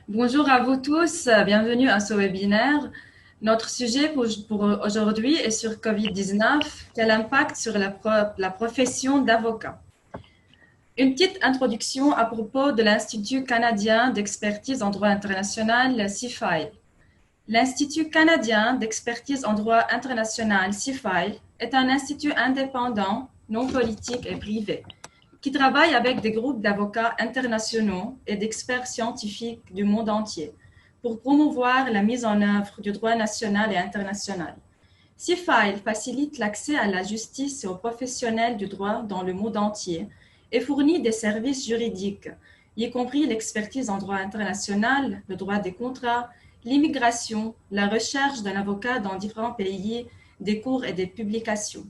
Bonjour à vous tous, bienvenue à ce webinaire. Notre sujet pour aujourd'hui est sur Covid-19, quel impact sur la profession d'avocat. Une petite introduction à propos de l'Institut canadien d'expertise en droit international, CIFILE. L'Institut canadien d'expertise en droit international, CIFILE, est un institut indépendant, non politique et privé, qui travaille avec des groupes d'avocats internationaux et d'experts scientifiques du monde entier pour promouvoir la mise en œuvre du droit national et international. CIFILE facilite l'accès à la justice et aux professionnels du droit dans le monde entier et fournit des services juridiques, y compris l'expertise en droit international, le droit des contrats, l'immigration, la recherche d'un avocat dans différents pays, des cours et des publications.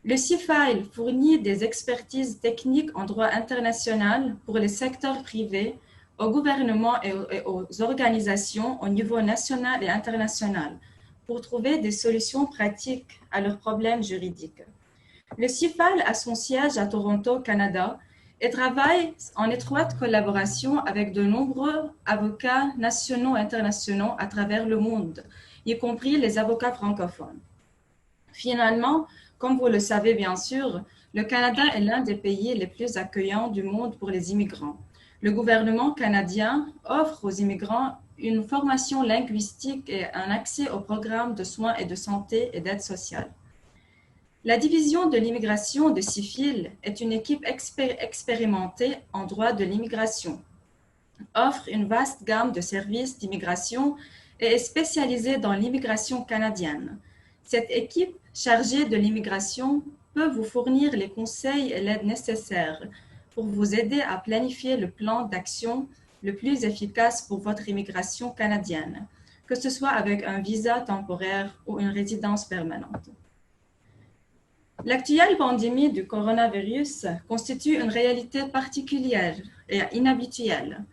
Le CIFILE fournit des expertises techniques en droit international pour les secteurs privés, au gouvernement et aux organisations au niveau national et international pour trouver des solutions pratiques à leurs problèmes juridiques. Le CIFILE a son siège à Toronto, Canada, et travaille en étroite collaboration avec de nombreux avocats nationaux et internationaux à travers le monde, y compris les avocats francophones. Finalement, comme vous le savez bien sûr, le Canada est l'un des pays les plus accueillants du monde pour les immigrants. Le gouvernement canadien offre aux immigrants une formation linguistique et un accès aux programmes de soins et de santé et d'aide sociale. La division de l'immigration de CIFILE est une équipe expérimentée en droit de l'immigration, offre une vaste gamme de services d'immigration et est spécialisée dans l'immigration canadienne. Cette équipe chargée de l'immigration peut vous fournir les conseils et l'aide nécessaires pour vous aider à planifier le plan d'action le plus efficace pour votre immigration canadienne, que ce soit avec un visa temporaire ou une résidence permanente. L'actuelle pandémie du coronavirus constitue une réalité particulière et inhabituelle.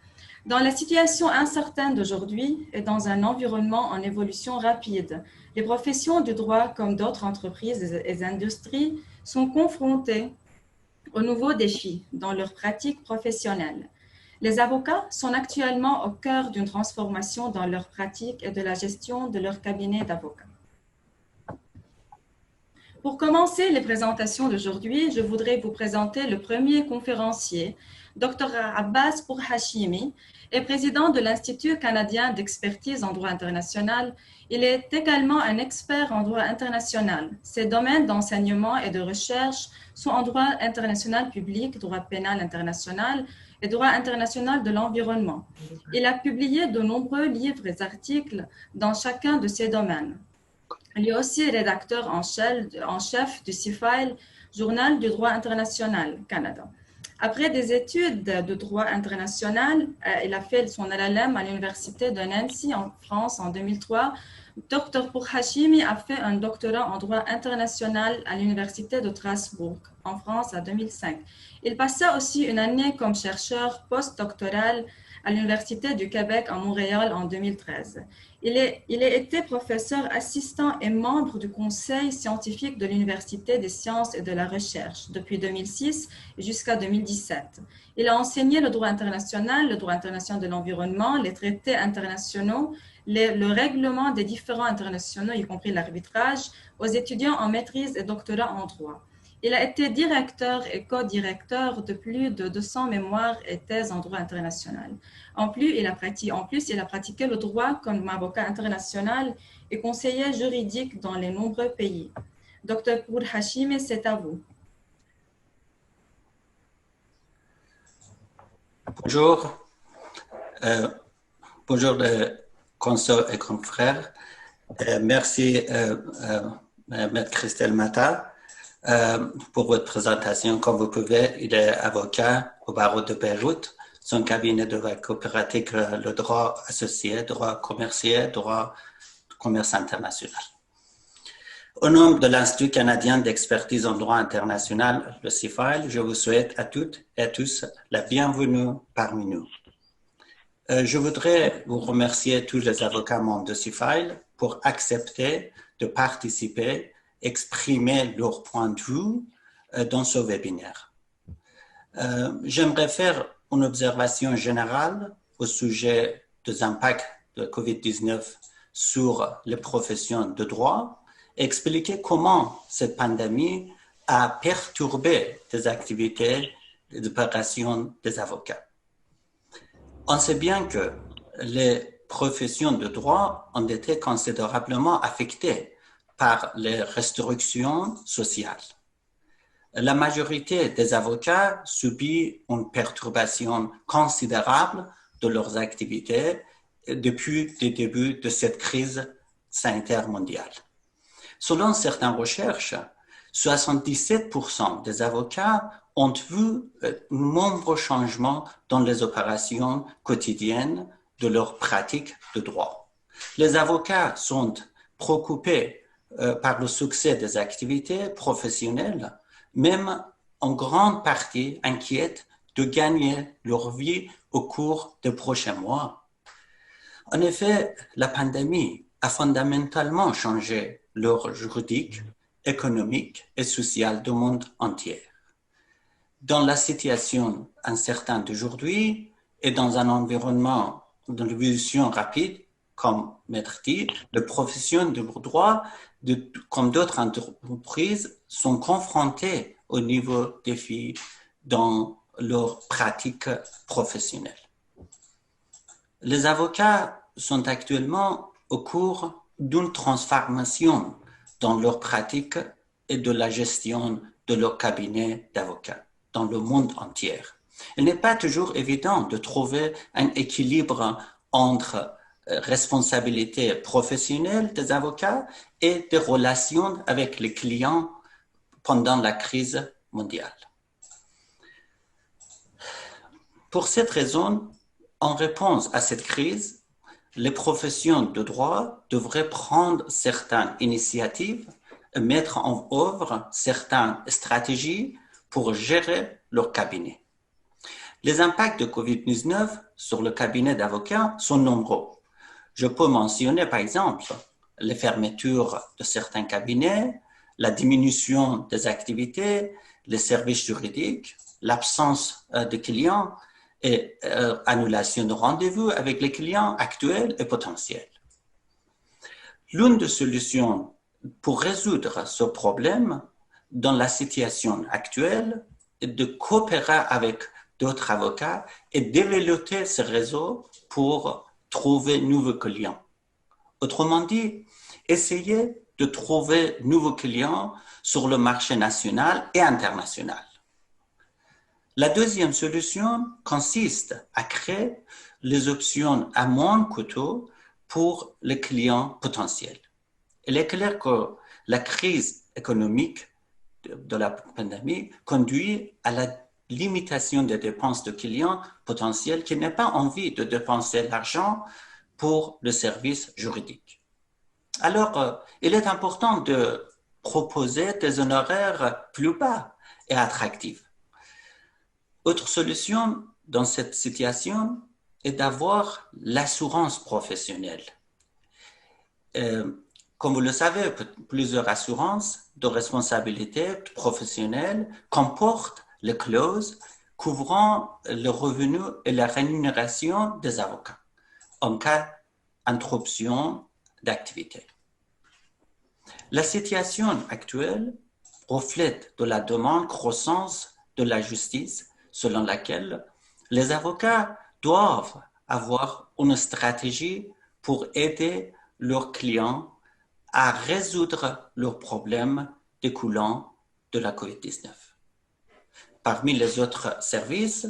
Dans la situation incertaine d'aujourd'hui et dans un environnement en évolution rapide, les professions du droit, comme d'autres entreprises et industries, sont confrontées aux nouveaux défis dans leur pratique professionnelle. Les avocats sont actuellement au cœur d'une transformation dans leur pratique et de la gestion de leur cabinet d'avocats. Pour commencer les présentations d'aujourd'hui, je voudrais vous présenter le premier conférencier, Dr Abbas Pourhachimi, est président de l'Institut canadien d'expertise en droit international. Il est également un expert en droit international. Ses domaines d'enseignement et de recherche sont en droit international public, droit pénal international et droit international de l'environnement. Il a publié de nombreux livres et articles dans chacun de ces domaines. Il est aussi rédacteur en chef du CIFILE, Journal du droit international Canada. Après des études de droit international, il a fait son LLM à l'université de Nancy en France en 2003. Dr Pourhachimi a fait un doctorat en droit international à l'université de Strasbourg en France en 2005. Il passa aussi une année comme chercheur postdoctoral à l'Université du Québec à Montréal en 2013. Il a été professeur assistant et membre du conseil scientifique de l'Université des sciences et de la recherche depuis 2006 jusqu'à 2017. Il a enseigné le droit international de l'environnement, les traités internationaux, le règlement des différends internationaux, y compris l'arbitrage, aux étudiants en maîtrise et doctorat en droit. Il a été directeur et co-directeur de plus de 200 mémoires et thèses en droit international. En plus, il a pratiqué le droit comme avocat international et conseiller juridique dans les nombreux pays. Dr Pourhachimi, c'est à vous. Bonjour. Bonjour les consoeurs et confrères. Merci, Maître Christelle Mata. Pour votre présentation. Comme vous pouvez, il est avocat au barreau de Beyrouth. Son cabinet de droit coopératif, le droit associé, droit commercial, droit commerce international. Au nom de l'Institut canadien d'expertise en droit international, le CIFILE, je vous souhaite à toutes et à tous la bienvenue parmi nous. Je voudrais vous remercier tous les avocats membres de CIFILE pour accepter de participer exprimer leur point de vue dans ce webinaire. J'aimerais faire une observation générale au sujet des impacts de COVID-19 sur les professions de droit et expliquer comment cette pandémie a perturbé les activités et les opérations des avocats. On sait bien que les professions de droit ont été considérablement affectées par les restrictions sociales. La majorité des avocats subit une perturbation considérable de leurs activités depuis le début de cette crise sanitaire mondiale. Selon certaines recherches, 77% des avocats ont vu de nombreux changements dans les opérations quotidiennes de leur pratique de droit. Les avocats sont préoccupés par le succès des activités professionnelles, même en grande partie inquiets de gagner leur vie au cours des prochains mois. En effet, la pandémie a fondamentalement changé l'ordre juridique, économique et social du monde entier. Dans la situation incertaine d'aujourd'hui et dans un environnement d'évolution rapide, comme Maître dit, les professions de droit, comme d'autres entreprises, sont confrontées aux nouveaux défis dans leur pratique professionnelle. Les avocats sont actuellement au cours d'une transformation dans leur pratique et de la gestion de leur cabinet d'avocats dans le monde entier. Il n'est pas toujours évident de trouver un équilibre entre responsabilité professionnelle des avocats et des relations avec les clients pendant la crise mondiale. Pour cette raison, en réponse à cette crise, les professions de droit devraient prendre certaines initiatives et mettre en œuvre certaines stratégies pour gérer leur cabinet. Les impacts de COVID-19 sur le cabinet d'avocats sont nombreux. Je peux mentionner par exemple les fermetures de certains cabinets, la diminution des activités, les services juridiques, l'absence de clients et annulation de rendez-vous avec les clients actuels et potentiels. L'une des solutions pour résoudre ce problème dans la situation actuelle est de coopérer avec d'autres avocats et développer ce réseau pour trouver de nouveaux clients. Autrement dit, essayer de trouver de nouveaux clients sur le marché national et international. La deuxième solution consiste à créer les options à moins coûteux pour les clients potentiels. Il est clair que la crise économique de la pandémie conduit à la limitation des dépenses de clients potentiels qui n'ont pas envie de dépenser l'argent pour le service juridique. Alors, il est important de proposer des honoraires plus bas et attractifs. Autre solution dans cette situation est d'avoir l'assurance professionnelle. Comme vous le savez, plusieurs assurances de responsabilité professionnelle comportent les clauses couvrant le revenu et la rémunération des avocats en cas d'interruption d'activité. La situation actuelle reflète de la demande croissante de la justice selon laquelle les avocats doivent avoir une stratégie pour aider leurs clients à résoudre leurs problèmes découlant de la COVID-19. Parmi les autres services,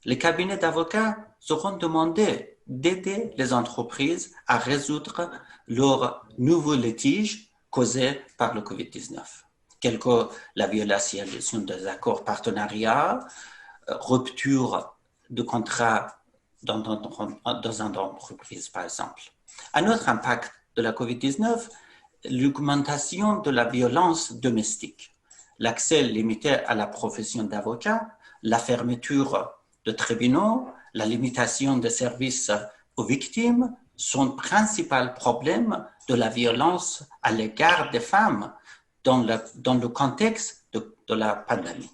les cabinets d'avocats seront demandés d'aider les entreprises à résoudre leurs nouveaux litiges causés par le COVID-19, tels que la violation des accords partenariats, rupture de contrat dans une entreprise, par exemple. Un autre impact de la COVID-19, l'augmentation de la violence domestique, l'accès limité à la profession d'avocat, la fermeture de tribunaux, la limitation des services aux victimes sont principaux problèmes de la violence à l'égard des femmes dans le contexte de la pandémie.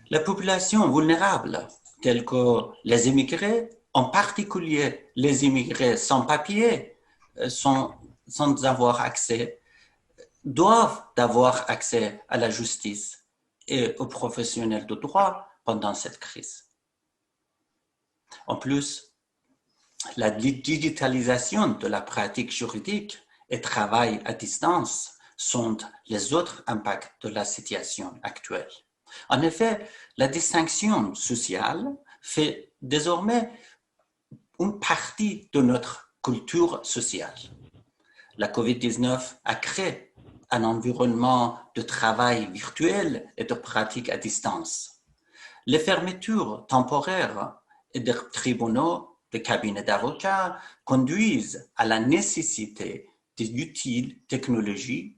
La population vulnérable, telle que les immigrés, en particulier les immigrés sans papier, sans avoir accès, doivent avoir accès à la justice et aux professionnels de droit pendant cette crise. En plus, la digitalisation de la pratique juridique et travail à distance sont les autres impacts de la situation actuelle. En effet, la distinction sociale fait désormais une partie de notre culture sociale. La COVID-19 a créé un environnement de travail virtuel et de pratique à distance. Les fermetures temporaires des tribunaux, des cabinets d'avocats conduisent à la nécessité d'utiles technologies,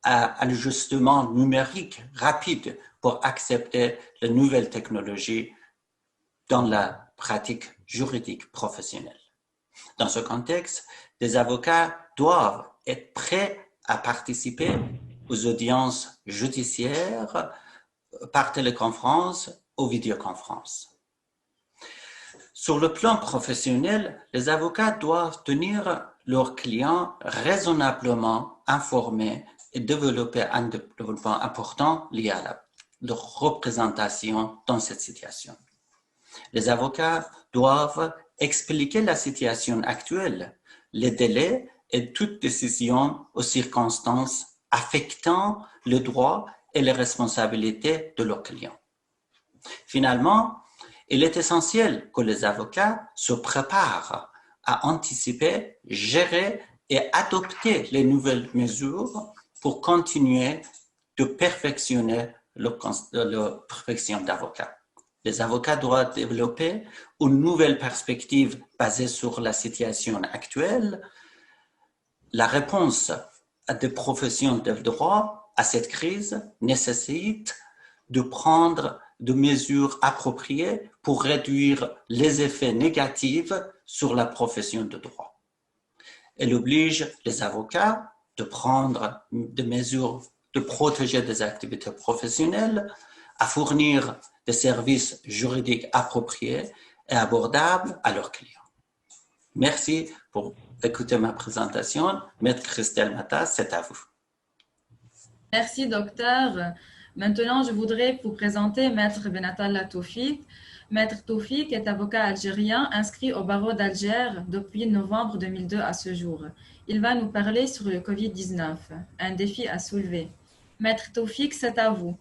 à l'ajustement numérique rapide pour accepter les nouvelles technologies dans la pratique juridique professionnelle. Dans ce contexte, les avocats doivent être prêts à participer aux audiences judiciaires par téléconférence ou vidéoconférence. Sur le plan professionnel, les avocats doivent tenir leurs clients raisonnablement informés et développer un développement important lié à leur représentation dans cette situation. Les avocats doivent expliquer la situation actuelle, les délais et toute décision aux circonstances affectant le droit et les responsabilités de leurs clients. Finalement, il est essentiel que les avocats se préparent à anticiper, gérer et adopter les nouvelles mesures pour continuer de perfectionner leur profession d'avocat. Les avocats doivent développer une nouvelle perspective basée sur la situation actuelle. La réponse des professions de droit à cette crise nécessite de prendre des mesures appropriées pour réduire les effets négatifs sur la profession de droit. Elle oblige les avocats de prendre des mesures de protéger des activités professionnelles, à fournir des services juridiques appropriés et abordables à leurs clients. Merci pour écouter ma présentation. Maître Christelle Mata, c'est à vous. Merci, docteur. Maintenant, je voudrais vous présenter Maître Benatal Toufik. Maître Toufik est avocat algérien inscrit au barreau d'Alger depuis novembre 2002 à ce jour. Il va nous parler sur le Covid-19, un défi à soulever. Maître Toufik, c'est à vous.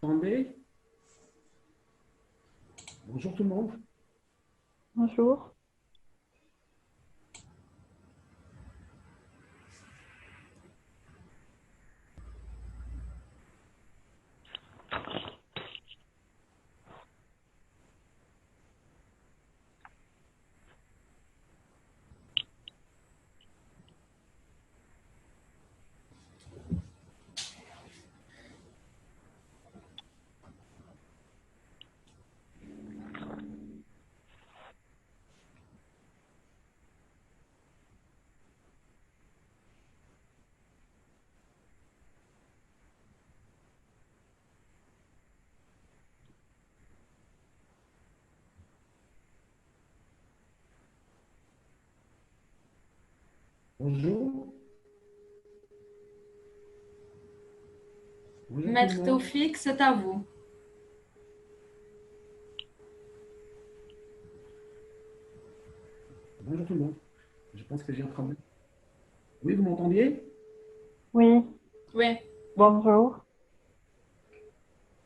Attendez. Bonjour tout le monde. Bonjour. Bonjour. Bonjour tout Maître le monde. Toufik, c'est à vous. Bonjour tout le monde. Je pense que j'ai un problème. Oui, vous m'entendiez? Oui, Oui. bonjour.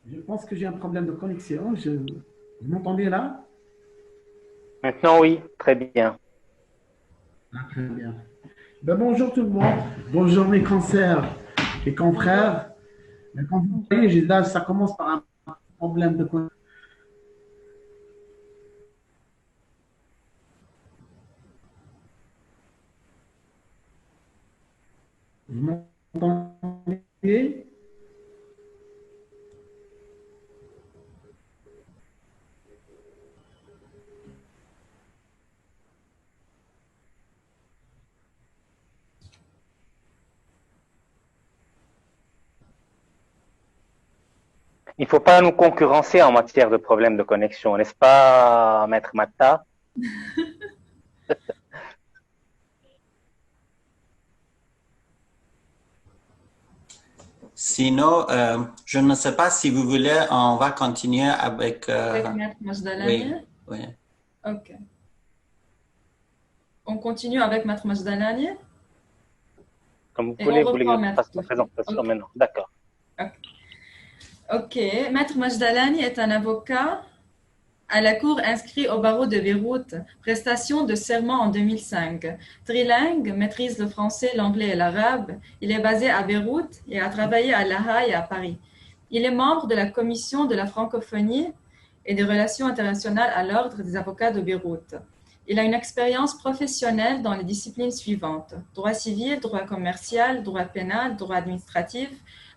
Je pense que j'ai un problème de connexion. Vous m'entendez là? Maintenant, oui, très bien. Ah, très bien. Ben, bonjour tout le monde. Bonjour mes consoeurs et confrères. Mais comme vous voyez, là, ça commence par un problème de connexion. Vous m'entendez? Il ne faut pas nous concurrencer en matière de problèmes de connexion, n'est-ce pas, Maître Mata? Sinon, je ne sais pas si vous voulez, on va continuer avec... Avec Maître Majdalani? oui, oui. Ok. On continue avec Maître Majdalani? Comme vous Et voulez, on vous voulez reprend que je Maître fasse ma Toufi. présentation Ok. maintenant? D'accord. Ok. Maître Majdalani est un avocat à la Cour inscrit au barreau de Beyrouth, prestation de serment en 2005. Trilingue, maîtrise le français, l'anglais et l'arabe. Il est basé à Beyrouth et a travaillé à La Haye et à Paris. Il est membre de la commission de la francophonie et des relations internationales à l'Ordre des avocats de Beyrouth. Il a une expérience professionnelle dans les disciplines suivantes: droit civil, droit commercial, droit pénal, droit administratif,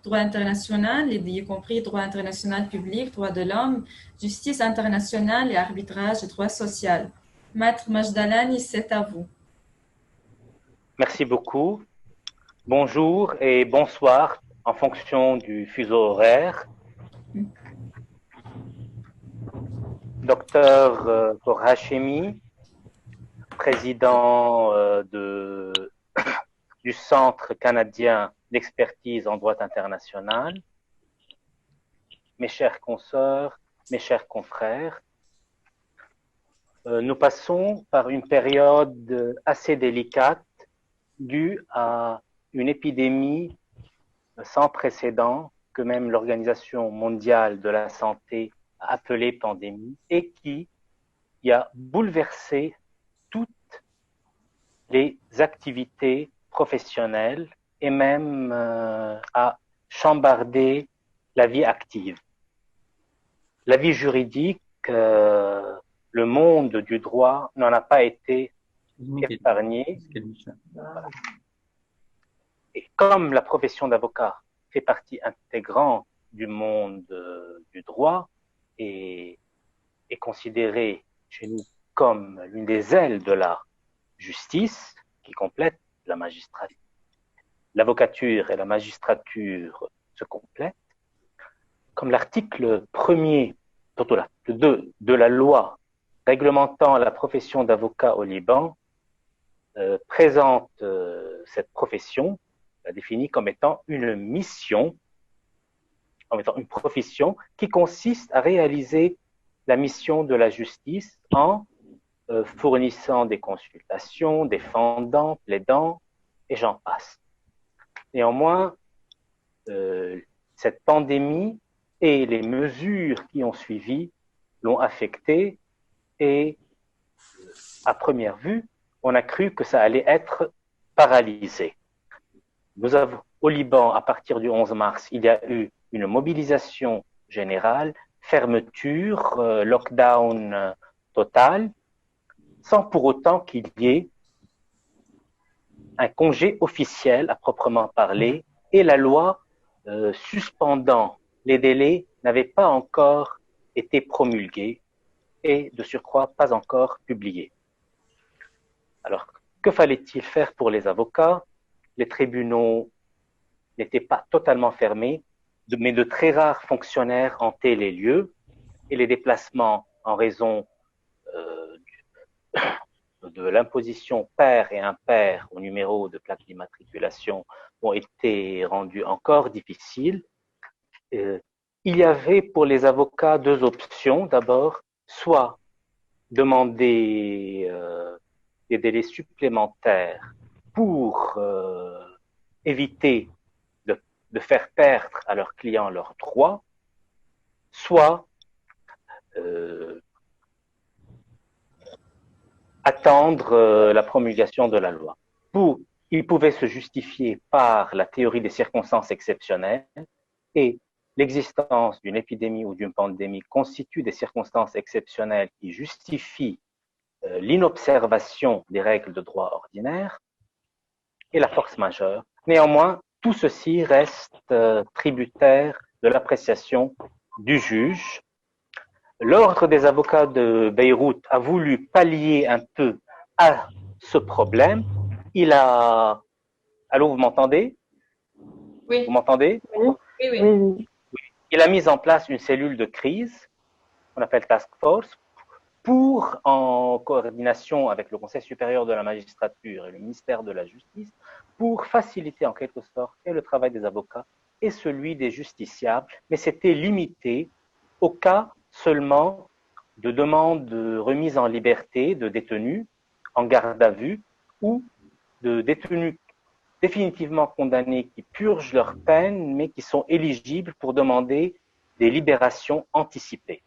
droit international, y compris droit international public, droit de l'homme, justice internationale et arbitrage et droit social. Maître Majdalani, c'est à vous. Merci beaucoup. Bonjour et bonsoir en fonction du fuseau horaire. Docteur Tor Hachemi, président du Centre canadien d'expertise en droit international. Mes chères consoeurs, mes chers confrères, nous passons par une période assez délicate due à une épidémie sans précédent que même l'Organisation mondiale de la santé a appelée pandémie et qui a bouleversé toutes les activités professionnelles et même a chambardé la vie active. La vie juridique, le monde du droit n'en a pas été épargné. Et comme la profession d'avocat fait partie intégrante du monde du droit et est considérée chez nous comme l'une des ailes de la justice qui complète la magistrature, l'avocature et la magistrature se complètent, comme l'article 1er, surtout le 2 de la loi réglementant la profession d'avocat au Liban présente cette profession, la définit comme étant une mission, comme étant une profession qui consiste à réaliser la mission de la justice en fournissant des consultations, défendant, plaidant, et j'en passe. Néanmoins, cette pandémie et les mesures qui ont suivi l'ont affecté et, à première vue, on a cru que ça allait être paralysé. Nous avons, au Liban, à partir du 11 mars, il y a eu une mobilisation générale, fermeture, lockdown total, sans pour autant qu'il y ait un congé officiel à proprement parler, et la loi suspendant les délais n'avait pas encore été promulguée et de surcroît pas encore publiée. Alors, que fallait-il faire pour les avocats? Les tribunaux n'étaient pas totalement fermés, mais de très rares fonctionnaires hantaient les lieux et les déplacements en raison de l'imposition pair et impair au numéro de plaque d'immatriculation ont été rendus encore difficiles. Il y avait pour les avocats deux options. D'abord, soit demander des délais supplémentaires pour éviter de faire perdre à leurs clients leurs droits, soit attendre la promulgation de la loi. Il pouvait se justifier par la théorie des circonstances exceptionnelles et l'existence d'une épidémie ou d'une pandémie constitue des circonstances exceptionnelles qui justifient l'inobservation des règles de droit ordinaire et la force majeure. Néanmoins, tout ceci reste tributaire de l'appréciation du juge. L'Ordre des avocats de Beyrouth a voulu pallier un peu à ce problème. Il a... Allô, vous m'entendez? Oui. Vous m'entendez? Oui. Oui, oui. Oui. il a mis en place une cellule de crise, qu'on appelle Task Force, pour, en coordination avec le Conseil supérieur de la magistrature et le ministère de la Justice, pour faciliter en quelque sorte et le travail des avocats et celui des justiciables, mais c'était limité au cas seulement de demande de remise en liberté de détenus en garde à vue ou de détenus définitivement condamnés qui purgent leur peine mais qui sont éligibles pour demander des libérations anticipées.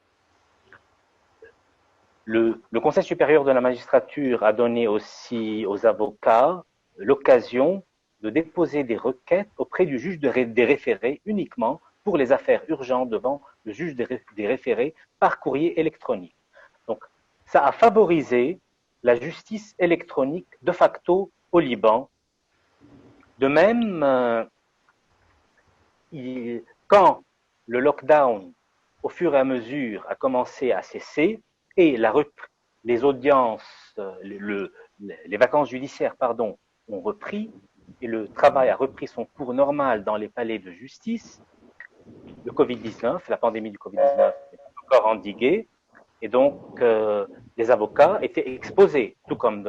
Le Conseil supérieur de la magistrature a donné aussi aux avocats l'occasion de déposer des requêtes auprès du juge des référés uniquement pour les affaires urgentes devant le juge des référés par courrier électronique. Donc, ça a favorisé la justice électronique de facto au Liban. De même, quand le lockdown, au fur et à mesure, a commencé à cesser et les audiences, les vacances judiciaires, pardon, ont repris et le travail a repris son cours normal dans les palais de justice, le Covid-19, la pandémie du Covid-19 est encore endiguée et donc les avocats étaient exposés, tout comme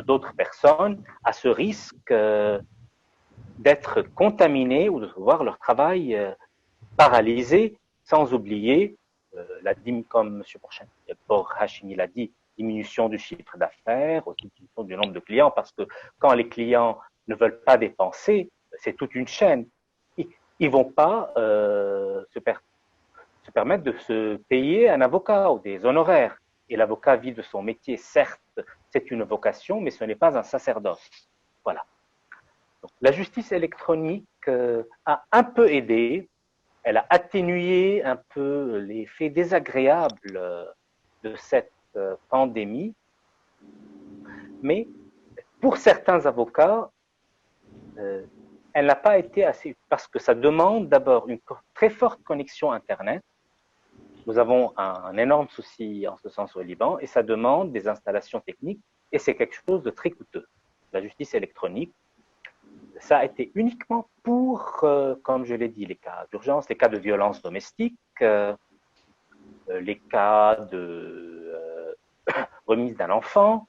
d'autres personnes, à ce risque d'être contaminés ou de voir leur travail paralysé, sans oublier, comme M. Bor Hachimi l'a dit, diminution du chiffre d'affaires, diminution du nombre de clients, parce que quand les clients ne veulent pas dépenser, c'est toute une chaîne. Ils ne vont pas se permettre de se payer un avocat ou des honoraires. Et l'avocat vit de son métier, certes, c'est une vocation, mais ce n'est pas un sacerdoce. Voilà. Donc, la justice électronique a un peu aidé, elle a atténué un peu l'effet désagréable de cette pandémie, mais pour certains avocats, elle n'a pas été assez, parce que ça demande d'abord une très forte connexion Internet. Nous avons un énorme souci en ce sens au Liban, et ça demande des installations techniques, et c'est quelque chose de très coûteux. La justice électronique, ça a été uniquement pour, comme je l'ai dit, les cas d'urgence, les cas de violence domestique, les cas de remise d'un enfant,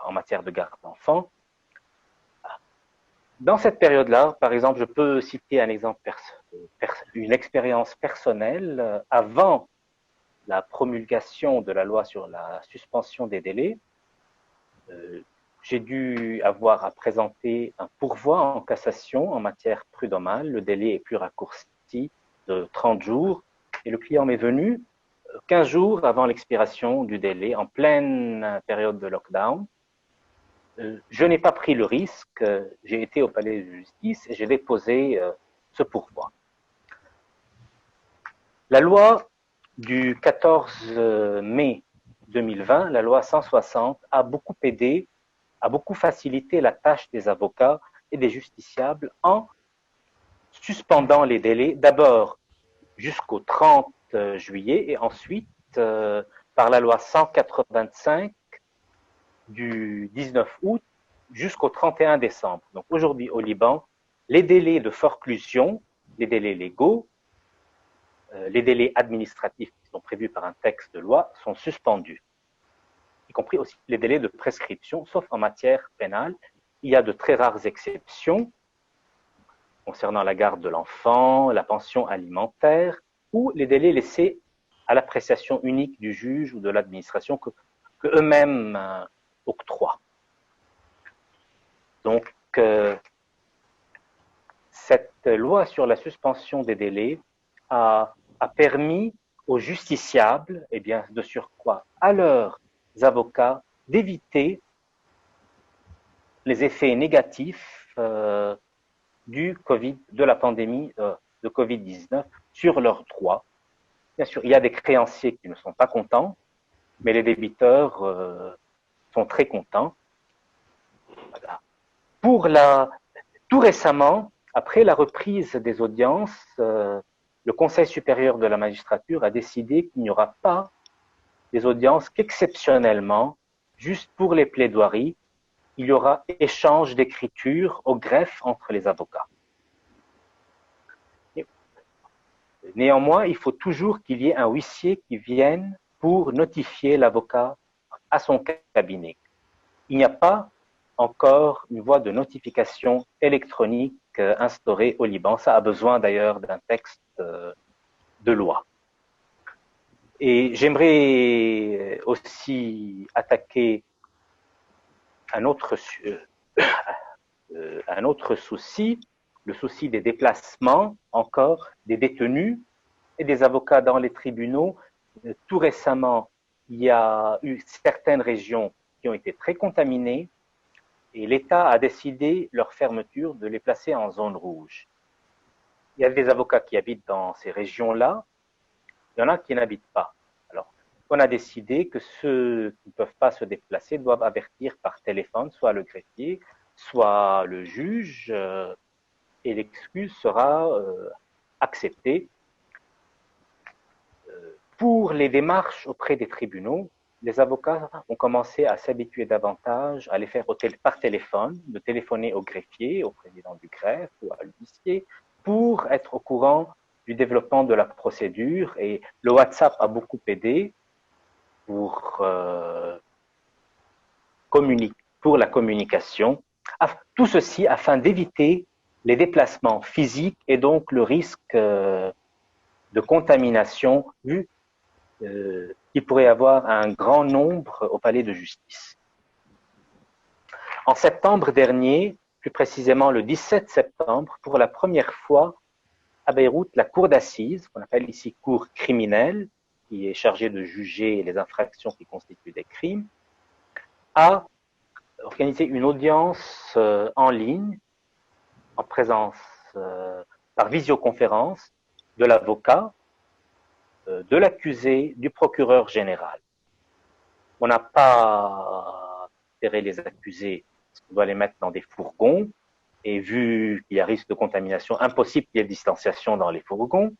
en matière de garde d'enfant. Dans cette période-là, par exemple, je peux citer un exemple, une expérience personnelle. Avant la promulgation de la loi sur la suspension des délais, j'ai dû avoir à présenter un pourvoi en cassation en matière prud'homale. Le délai est plus raccourci de 30 jours et le client m'est venu 15 jours avant l'expiration du délai, en pleine période de lockdown. Je n'ai pas pris le risque, j'ai été au palais de justice et j'ai déposé ce pourvoi. La loi du 14 mai 2020, la loi 160, a beaucoup aidé, a beaucoup facilité la tâche des avocats et des justiciables en suspendant les délais, d'abord jusqu'au 30 juillet et ensuite par la loi 185 du 19 août jusqu'au 31 décembre. Donc aujourd'hui au Liban, les délais de forclusion, les délais légaux, les délais administratifs qui sont prévus par un texte de loi sont suspendus, y compris aussi les délais de prescription, sauf en matière pénale. Il y a de très rares exceptions concernant la garde de l'enfant, la pension alimentaire ou les délais laissés à l'appréciation unique du juge ou de l'administration que eux-mêmes octroient. Donc, cette loi sur la suspension des délais a permis aux justiciables, et bien de surcroît à leurs avocats, d'éviter les effets négatifs de la pandémie de Covid-19 sur leurs droits. Bien sûr, il y a des créanciers qui ne sont pas contents, mais les débiteurs sont très contents. Voilà. Tout récemment, après la reprise des audiences, le Conseil supérieur de la magistrature a décidé qu'il n'y aura pas des audiences qu'exceptionnellement, juste pour les plaidoiries, il y aura échange d'écriture au greffe entre les avocats. Néanmoins, il faut toujours qu'il y ait un huissier qui vienne pour notifier l'avocat à son cabinet. Il n'y a pas encore une voie de notification électronique instaurée au Liban. Ça a besoin d'ailleurs d'un texte de loi. Et j'aimerais aussi attaquer un autre souci, le souci des déplacements encore des détenus et des avocats dans les tribunaux. Tout récemment, il y a eu certaines régions qui ont été très contaminées et l'État a décidé leur fermeture, de les placer en zone rouge. Il y a des avocats qui habitent dans ces régions-là, il y en a qui n'habitent pas. Alors, on a décidé que ceux qui ne peuvent pas se déplacer doivent avertir par téléphone, soit le greffier, soit le juge, et l'excuse sera acceptée. Pour les démarches auprès des tribunaux, les avocats ont commencé à s'habituer davantage à les faire par téléphone, de téléphoner au greffier, au président du greffe ou à l'huissier, pour être au courant du développement de la procédure. Et le WhatsApp a beaucoup aidé pour la communication. Tout ceci afin d'éviter les déplacements physiques et donc le risque de contamination vu qu'il pourrait y avoir un grand nombre au palais de justice. En septembre dernier, plus précisément le 17 septembre, pour la première fois à Beyrouth, la cour d'assises, qu'on appelle ici cour criminelle, qui est chargée de juger les infractions qui constituent des crimes, a organisé une audience en ligne, en présence par visioconférence de l'avocat, de l'accusé, du procureur général. On n'a pas ferré les accusés, parce qu'on doit les mettre dans des fourgons, et vu qu'il y a risque de contamination, impossible qu'il y ait distanciation dans les fourgons.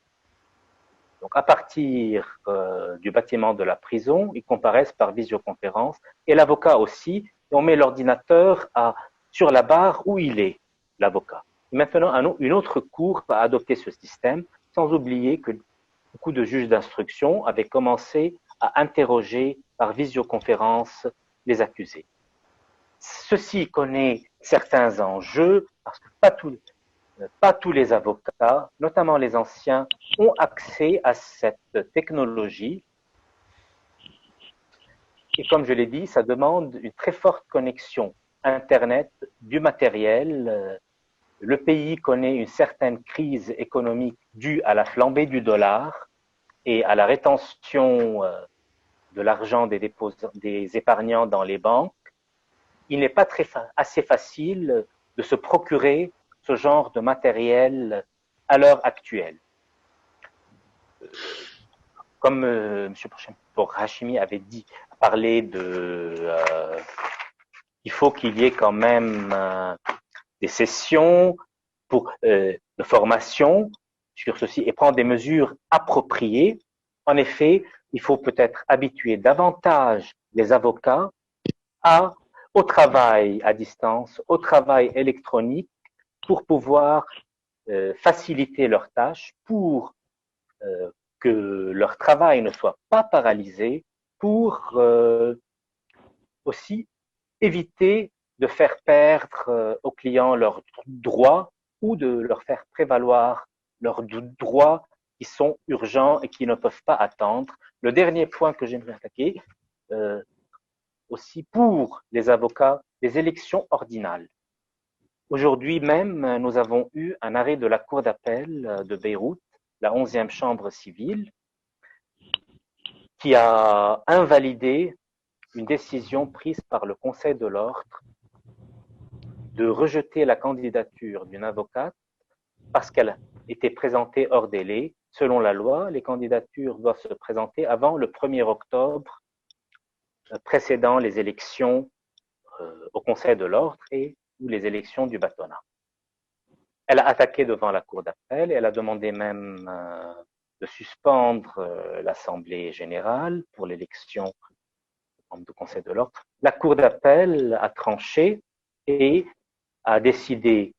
Donc à partir du bâtiment de la prison, ils comparaissent par visioconférence, et l'avocat aussi, et on met l'ordinateur sur la barre où il est, l'avocat. Et maintenant, une autre cour va adopter ce système, sans oublier que beaucoup de juges d'instruction avaient commencé à interroger par visioconférence les accusés. Ceci connaît certains enjeux parce que pas tous les avocats, notamment les anciens, ont accès à cette technologie. Et comme je l'ai dit, ça demande une très forte connexion Internet, du matériel. Le pays connaît une certaine crise économique due à la flambée du dollar et à la rétention de l'argent des épargnants dans les banques. Il n'est pas assez facile de se procurer ce genre de matériel à l'heure actuelle. Comme M. Hachimi avait parlé il faut qu'il y ait quand même des sessions de formation sur ceci et prendre des mesures appropriées. En effet, il faut peut-être habituer davantage les avocats au travail à distance, au travail électronique pour pouvoir faciliter leurs tâches, pour que leur travail ne soit pas paralysé, pour aussi éviter de faire perdre aux clients leurs droits ou de leur faire prévaloir leurs droits qui sont urgents et qui ne peuvent pas attendre. Le dernier point que j'aimerais attaquer, aussi pour les avocats, les élections ordinales. Aujourd'hui même, nous avons eu un arrêt de la Cour d'appel de Beyrouth, la 11e chambre civile, qui a invalidé une décision prise par le Conseil de l'ordre de rejeter la candidature d'une avocate parce qu'elle était présentée hors délai. Selon la loi, les candidatures doivent se présenter avant le 1er octobre précédant les élections au Conseil de l'ordre ou les élections du bâtonnat. Elle a attaqué devant la Cour d'appel et elle a demandé même de suspendre l'Assemblée générale pour l'élection du Conseil de l'ordre. La Cour d'appel a tranché et a décidé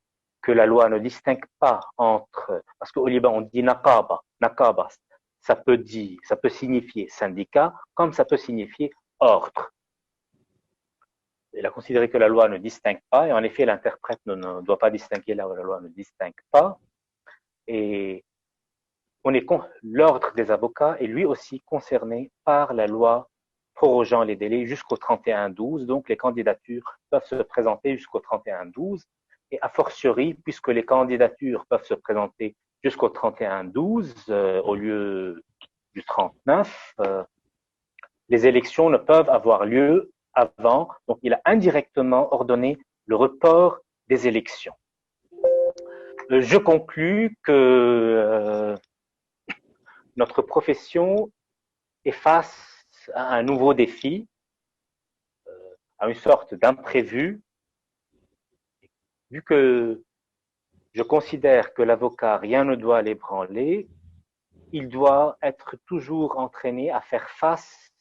que la loi ne distingue pas entre, parce qu'au Liban on dit naqaba, naqaba, ça peut signifier syndicat comme ça peut signifier ordre. Il a considéré que la loi ne distingue pas, et en effet l'interprète ne doit pas distinguer là où la loi ne distingue pas. Et l'ordre des avocats est lui aussi concerné par la loi prorogeant les délais jusqu'au 31-12. Donc, les candidatures peuvent se présenter jusqu'au 31-12. Et a fortiori, puisque les candidatures peuvent se présenter jusqu'au 31-12 au lieu du 39, les élections ne peuvent avoir lieu avant. Donc, il a indirectement ordonné le report des élections. Je conclus que notre profession est face à un nouveau défi, à une sorte d'imprévu. Vu que je considère que l'avocat, rien ne doit l'ébranler, il doit être toujours entraîné à faire face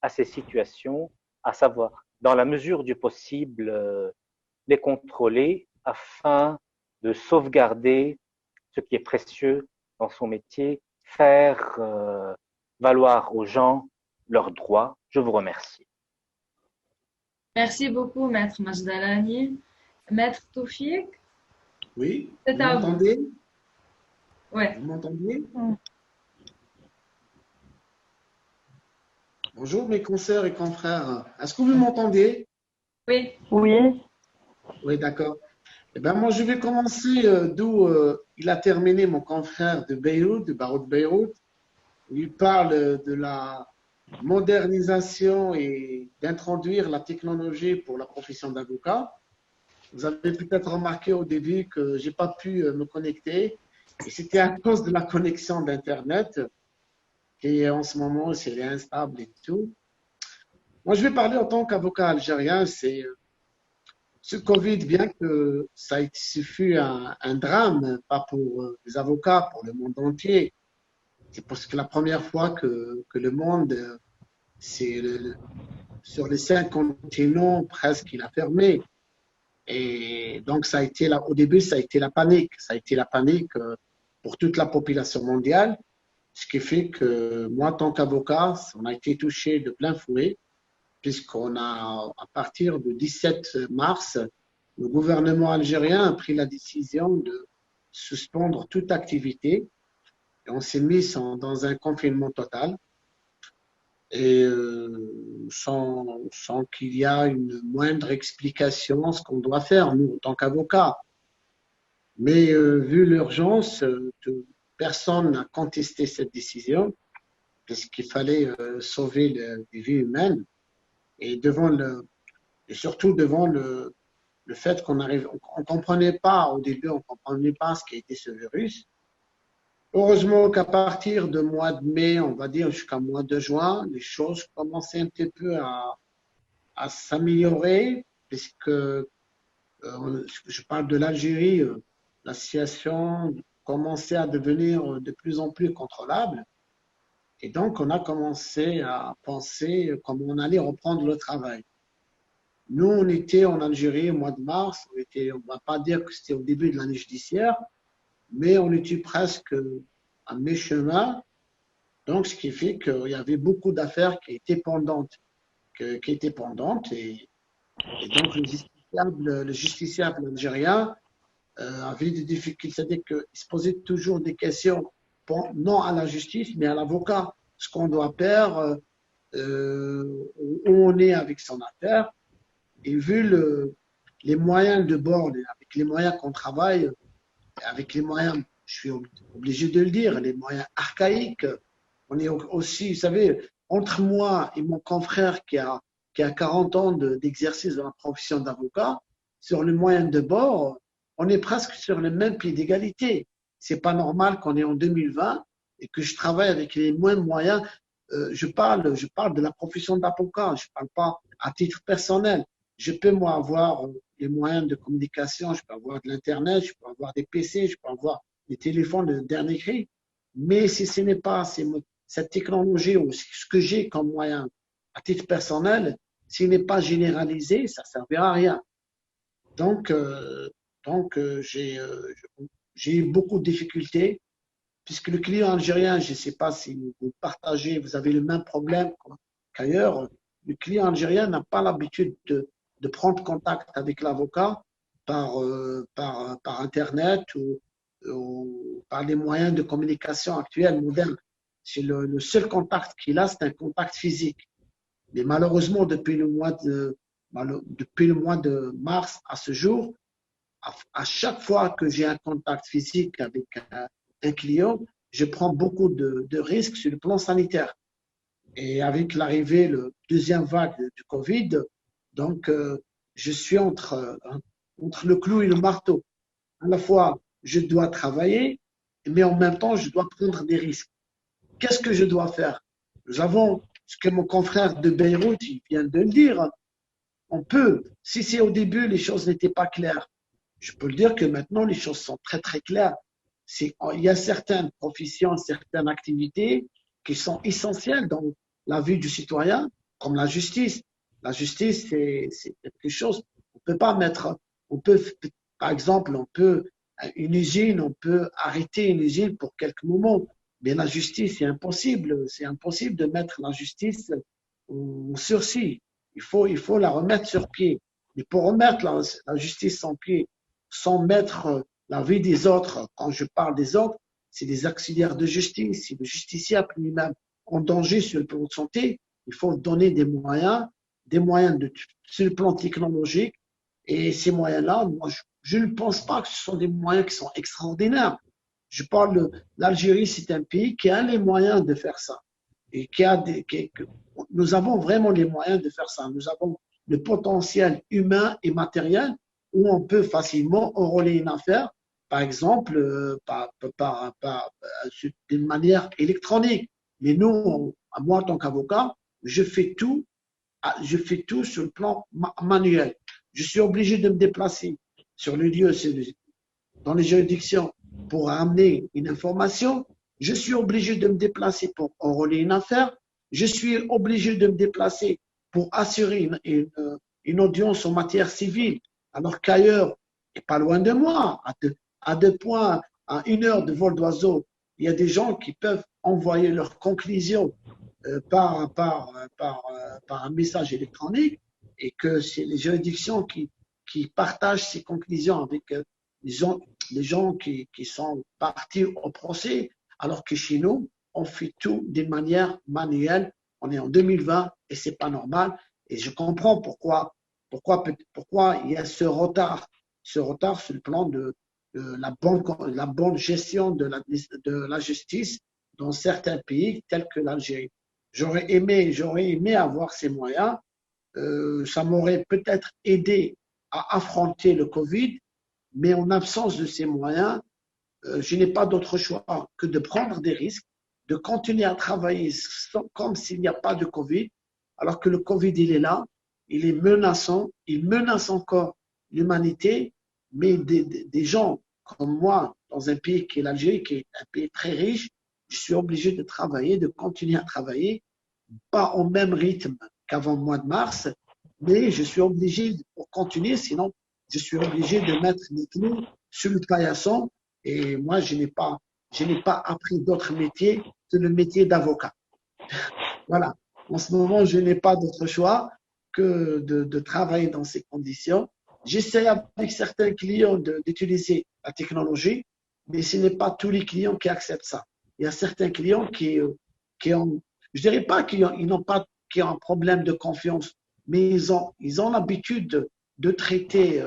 à ces situations, à savoir, dans la mesure du possible, les contrôler afin de sauvegarder ce qui est précieux dans son métier, faire valoir aux gens leurs droits. Je vous remercie. Merci beaucoup, Maître Majdalani. Maître Toufik? Oui, c'est vous à vous. m'entendez? Ouais. Vous m'entendez? Bonjour mes consoeurs et confrères. Est-ce que vous m'entendez? Oui. Oui. Oui, d'accord. Eh bien, moi, je vais commencer d'où il a terminé mon confrère de Beyrouth, de Barreau de Beyrouth. Il parle de la modernisation et d'introduire la technologie pour la profession d'avocat. Vous avez peut-être remarqué au début que je n'ai pas pu me connecter. Et c'était à cause de la connexion d'Internet. Et en ce moment, c'est instable et tout. Moi, je vais parler en tant qu'avocat algérien. C'est ce Covid, bien que ce fut un drame, pas pour les avocats, pour le monde entier. C'est parce que la première fois que le monde, sur les 5 continents, presque, il a fermé. Et donc, ça a été là, au début, ça a été la panique. Ça a été la panique pour toute la population mondiale. Ce qui fait que moi, en tant qu'avocat, on a été touché de plein fouet, puisqu'on a, à partir du 17 mars, le gouvernement algérien a pris la décision de suspendre toute activité. Et on s'est mis dans un confinement total. Et sans qu'il y ait une moindre explication ce qu'on doit faire, nous, en tant qu'avocats. Mais vu l'urgence, personne n'a contesté cette décision, puisqu'il fallait sauver les vies humaines. Et surtout devant le fait qu'on arrive, on ne comprenait pas, au début, on ne comprenait pas ce qu'était ce virus. Heureusement qu'à partir du mois de mai, on va dire jusqu'au mois de juin, les choses commençaient un petit peu à s'améliorer, puisque je parle de l'Algérie, la situation commençait à devenir de plus en plus contrôlable. Et donc, on a commencé à penser comment on allait reprendre le travail. Nous, on était en Algérie au mois de mars, on ne va pas dire que c'était au début de l'année judiciaire, mais on était presque à mi-chemin. Donc, ce qui fait qu'il y avait beaucoup d'affaires qui étaient pendantes. Et donc, le justiciable algérien avait des difficultés, c'est-à-dire qu'il se posait toujours des questions, non à la justice, mais à l'avocat. Ce qu'on doit faire, où on est avec son affaire. Et vu les moyens de bord, avec les moyens qu'on travaille, avec les moyens, je suis obligé de le dire, les moyens archaïques, on est aussi, vous savez, entre moi et mon confrère qui a 40 ans d'exercice dans la profession d'avocat, sur les moyens de bord, on est presque sur le même pied d'égalité. C'est pas normal qu'on est en 2020 et que je travaille avec les mêmes moyens. Je parle de la profession d'avocat, je parle pas à titre personnel. Je peux, moi, avoir les moyens de communication, je peux avoir de l'Internet, je peux avoir des PC, je peux avoir des téléphones de dernier cri. Mais si ce n'est pas cette technologie ou ce que j'ai comme moyen à titre personnel, s'il n'est pas généralisé, ça ne servira à rien. Donc, Donc, j'ai eu beaucoup de difficultés, puisque le client algérien, je ne sais pas si vous partagez, vous avez le même problème qu'ailleurs. Le client algérien n'a pas l'habitude de prendre contact avec l'avocat par Internet ou par les moyens de communication actuels, modernes. C'est le seul contact qu'il a, c'est un contact physique. Mais malheureusement, depuis le mois de mars à ce jour, à chaque fois que j'ai un contact physique avec un client, je prends beaucoup de risques sur le plan sanitaire. Et avec l'arrivée, le deuxième vague du Covid, donc je suis entre le clou et le marteau. À la fois, je dois travailler, mais en même temps, je dois prendre des risques. Qu'est-ce que je dois faire? Nous avons ce que mon confrère de Beyrouth il vient de le dire. On peut, si c'est au début, les choses n'étaient pas claires, je peux le dire que maintenant, les choses sont très, très claires. Il y a certaines professions, certaines activités qui sont essentielles dans la vie du citoyen, comme la justice. La justice, c'est quelque chose, on peut pas mettre, par exemple, une usine, on peut arrêter une usine pour quelques moments, mais la justice, c'est impossible de mettre la justice au sursis. Il faut la remettre sur pied. Mais pour remettre la justice sur pied, sans mettre la vie des autres, quand je parle des autres, c'est des auxiliaires de justice, c'est le justiciable lui-même en danger sur le plan de santé, il faut donner des moyens sur le plan technologique. Et ces moyens-là, moi, je ne pense pas que ce sont des moyens qui sont extraordinaires. Je parle de l'Algérie, c'est un pays qui a les moyens de faire ça. Et nous avons vraiment les moyens de faire ça. Nous avons le potentiel humain et matériel où on peut facilement enrôler une affaire, par exemple, d'une manière électronique. Mais nous, moi, en tant qu'avocat, je fais tout sur le plan manuel. Je suis obligé de me déplacer sur le lieu, dans les juridictions, pour amener une information. Je suis obligé de me déplacer pour enrôler une affaire. Je suis obligé de me déplacer pour assurer une audience en matière civile, alors qu'ailleurs, et pas loin de moi, à 2 points, à 1 heure de vol d'oiseau, il y a des gens qui peuvent envoyer leurs conclusions par un message électronique et que c'est les juridictions qui partagent ces conclusions avec les gens qui sont partis au procès, alors que chez nous, on fait tout d'une manière manuelle. On est en 2020 et c'est pas normal. Et je comprends pourquoi il y a ce retard sur le plan de la bonne gestion de la justice dans certains pays tels que l'Algérie. J'aurais aimé avoir ces moyens. Ça m'aurait peut-être aidé à affronter le Covid, mais en absence de ces moyens, je n'ai pas d'autre choix que de prendre des risques, de continuer à travailler comme s'il n'y a pas de Covid, alors que le Covid, il est là, il est menaçant, il menace encore l'humanité, mais des gens comme moi, dans un pays qui est l'Algérie, qui est un pays très riche, je suis obligé de travailler, de continuer à travailler, pas au même rythme qu'avant le mois de mars, mais je suis obligé pour continuer, sinon je suis obligé de mettre les clous sur le paillasson. Et moi, je n'ai pas appris d'autres métiers que le métier d'avocat. Voilà. En ce moment, je n'ai pas d'autre choix que de travailler dans ces conditions. J'essaie avec certains clients d'utiliser la technologie, mais ce n'est pas tous les clients qui acceptent ça. Il y a certains clients qui ont, je dirais pas qu'ils n'ont pas, qui ont un problème de confiance, mais ils ont l'habitude de traiter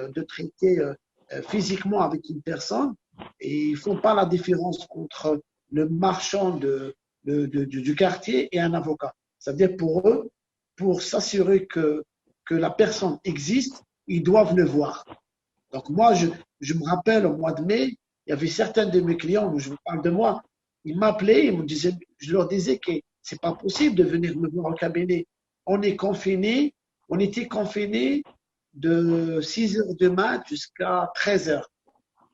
physiquement avec une personne et ils font pas la différence entre le marchand du quartier et un avocat. C'est-à-dire pour eux, pour s'assurer que la personne existe, ils doivent le voir. Donc moi, je me rappelle au mois de mai, il y avait certains de mes clients, je vous parle de moi, ils m'appelaient, je leur disais que c'est pas possible de venir me voir au cabinet. On était confinés de 6 heures de mat jusqu'à 13 heures.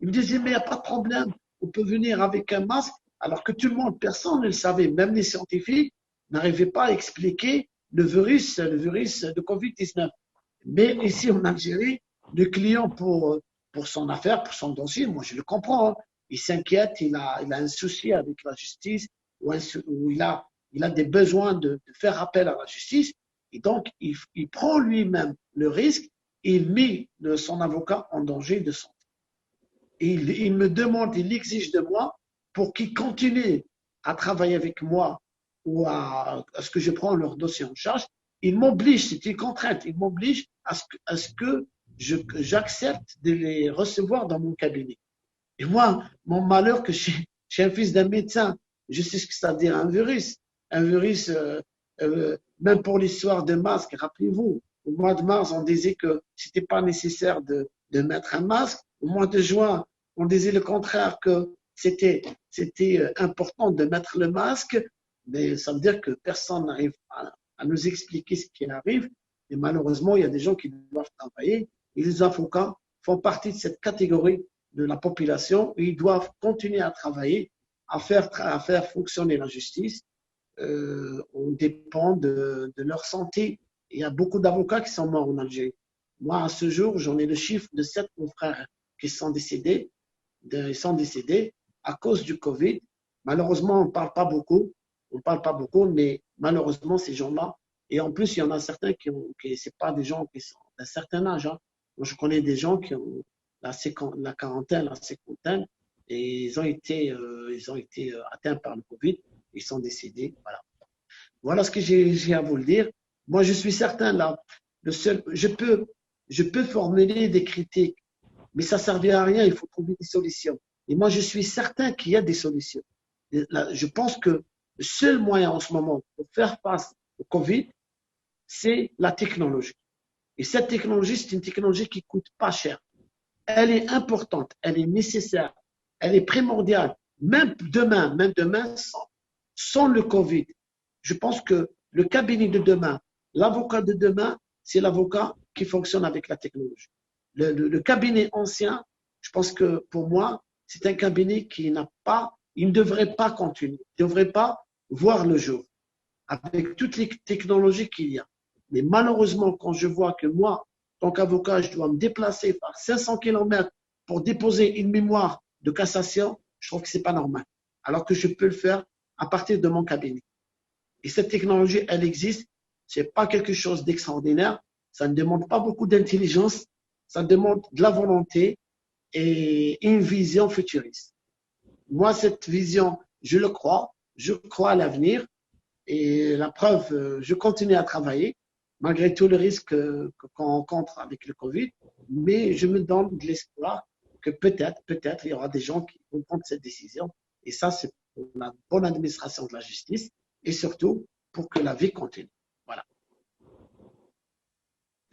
Ils me disaient, mais il n'y a pas de problème, on peut venir avec un masque, alors que tout le monde, personne ne le savait, même les scientifiques n'arrivaient pas à expliquer le virus de Covid-19. Mais ici en Algérie, le client, pour pour son affaire, pour son dossier. Moi, je le comprends, hein. Il s'inquiète, il a un souci avec la justice, ou il a des besoins de faire appel à la justice. Et donc, il prend lui-même le risque et il met son avocat en danger de santé. Et il me demande, il exige de moi pour qu'il continue à travailler avec moi ou à ce que je prends leur dossier en charge. Il m'oblige, c'est une contrainte, il m'oblige à ce que j'accepte de les recevoir dans mon cabinet. Et moi, mon malheur, que je suis un fils d'un médecin, je sais ce que ça veut dire un virus. Un virus, même pour l'histoire de masque, rappelez-vous, au mois de mars, on disait que c'était pas nécessaire de mettre un masque. Au mois de juin, on disait le contraire, que c'était important de mettre le masque. Mais ça veut dire que personne n'arrive à nous expliquer ce qui arrive. Et malheureusement, il y a des gens qui doivent travailler. Et les avocats font partie de cette catégorie de la population et ils doivent continuer à travailler, à faire fonctionner la justice. On dépend de leur santé. Il y a beaucoup d'avocats qui sont morts en Algérie. Moi, à ce jour, j'en ai le chiffre de 7 confrères qui sont décédés. Ils sont décédés à cause du Covid. Malheureusement, on ne parle pas beaucoup. On parle pas beaucoup, mais malheureusement, ces gens-là, et en plus, il y en a certains c'est pas des gens qui sont d'un certain âge, hein. Moi, je connais des gens qui ont la quarantaine, la cinquantaine, et ils ont été atteints par le Covid, ils sont décédés. Voilà ce que j'ai à vous le dire. Moi, je suis certain, là, je peux formuler des critiques, mais ça ne servira à rien, il faut trouver des solutions. Et moi, je suis certain qu'il y a des solutions. Je pense que le seul moyen en ce moment pour faire face au Covid, c'est la technologie. Et cette technologie, c'est une technologie qui ne coûte pas cher. Elle est importante, elle est nécessaire, elle est primordiale. Même demain, sans le Covid, je pense que le cabinet de demain, l'avocat de demain, c'est l'avocat qui fonctionne avec la technologie. Le cabinet ancien, je pense que pour moi, c'est un cabinet il ne devrait pas continuer, il ne devrait pas voir le jour avec toutes les technologies qu'il y a. Mais malheureusement, quand je vois que moi, en tant qu'avocat, je dois me déplacer par 500 km pour déposer une mémoire de cassation, je trouve que ce n'est pas normal. Alors que je peux le faire à partir de mon cabinet. Et cette technologie, elle existe. Ce n'est pas quelque chose d'extraordinaire. Ça ne demande pas beaucoup d'intelligence. Ça demande de la volonté et une vision futuriste. Moi, cette vision, je le crois. Je crois à l'avenir. Et la preuve, je continue à travailler, malgré tout le risque qu'on rencontre avec le Covid. Mais je me donne de l'espoir que peut-être, il y aura des gens qui vont prendre cette décision. Et ça, c'est pour la bonne administration de la justice et surtout pour que la vie continue. Voilà.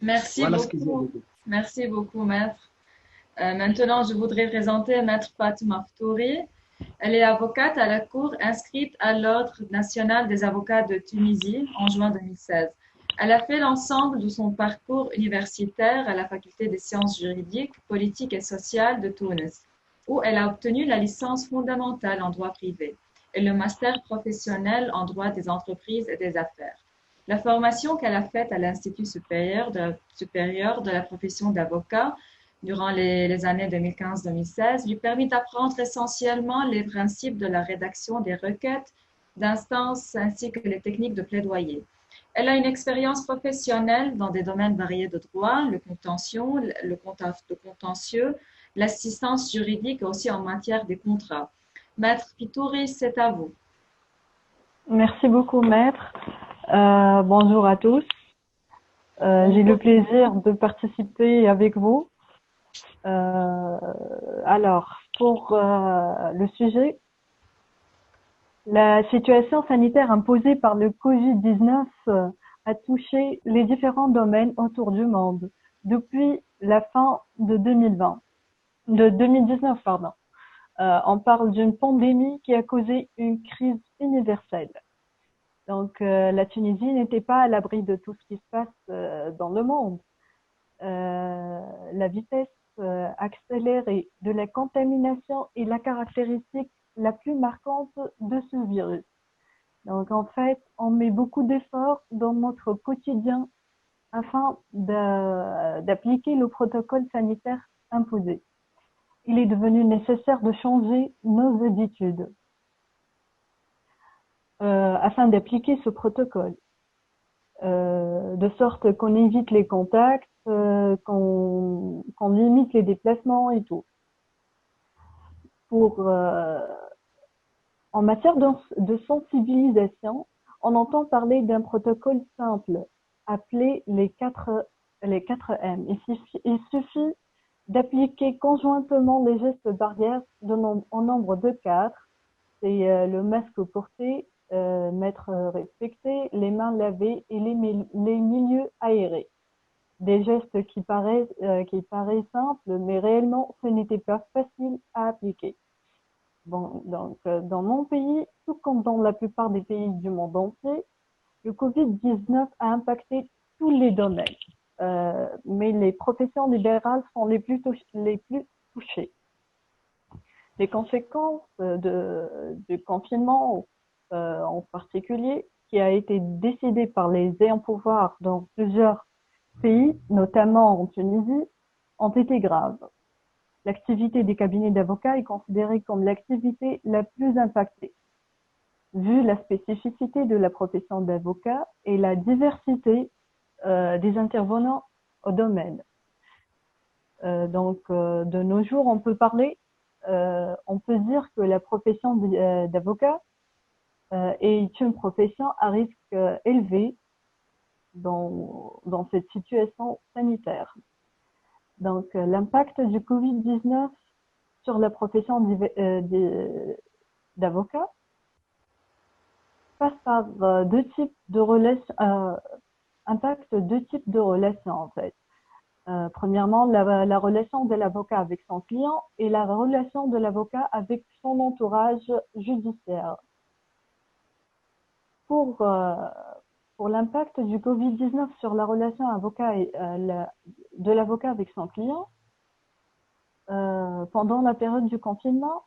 Merci Voilà beaucoup. Merci beaucoup, maître. Maintenant, je voudrais présenter maître Fatima Ftouri. Elle est avocate à la Cour inscrite à l'Ordre national des avocats de Tunisie en juin 2016. Elle a fait l'ensemble de son parcours universitaire à la Faculté des sciences juridiques, politiques et sociales de Tunis, où elle a obtenu la licence fondamentale en droit privé et le master professionnel en droit des entreprises et des affaires. La formation qu'elle a faite à l'Institut supérieur de la profession d'avocat durant les années 2015-2016 lui permet d'apprendre essentiellement les principes de la rédaction des requêtes d'instance ainsi que les techniques de plaidoyer. Elle a une expérience professionnelle dans des domaines variés de droit, le contentieux, l'assistance juridique et aussi en matière des contrats. Maître Ftouri, c'est à vous. Merci beaucoup, maître. Bonjour à tous. J'ai le plaisir de participer avec vous. Alors, pour le sujet, la situation sanitaire imposée par le Covid-19 a touché les différents domaines autour du monde depuis la fin de 2019, pardon. On parle d'une pandémie qui a causé une crise universelle. Donc, la Tunisie n'était pas à l'abri de tout ce qui se passe dans le monde. La vitesse accélérée de la contamination est la caractéristique la plus marquante de ce virus. Donc, en fait, on met beaucoup d'efforts dans notre quotidien afin d'appliquer le protocole sanitaire imposé. il est devenu nécessaire de changer nos habitudes afin d'appliquer ce protocole, de sorte qu'on évite les contacts, qu'on limite les déplacements et tout. En matière de sensibilisation, on entend parler d'un protocole simple appelé les 4 M. Il suffit d'appliquer conjointement les gestes barrières en nombre de 4. C'est le masque porté, mètres respectés, les mains lavées et les milieux aérés. Des gestes qui paraissent simples, mais réellement, ce n'était pas facile à appliquer. Bon, donc, dans mon pays, tout comme dans la plupart des pays du monde entier, le Covid-19 a impacté tous les domaines, mais les professions libérales sont les plus touchées. Les conséquences du confinement, en particulier, qui a été décidé par les ayants pouvoir dans plusieurs pays, notamment en Tunisie, ont été graves. L'activité des cabinets d'avocats est considérée comme l'activité la plus impactée, vu la spécificité de la profession d'avocat et la diversité des intervenants au domaine. De nos jours, on peut dire que la profession d'avocat est une profession à risque élevé dans cette situation sanitaire. Donc, l'impact du Covid-19 sur la profession d'avocat passe par deux types de relations, impacte deux types de relations en fait. Premièrement, la relation de l'avocat avec son client et la relation de l'avocat avec son entourage judiciaire. Pour l'impact du Covid-19 sur la relation de l'avocat avec son client, pendant la période du confinement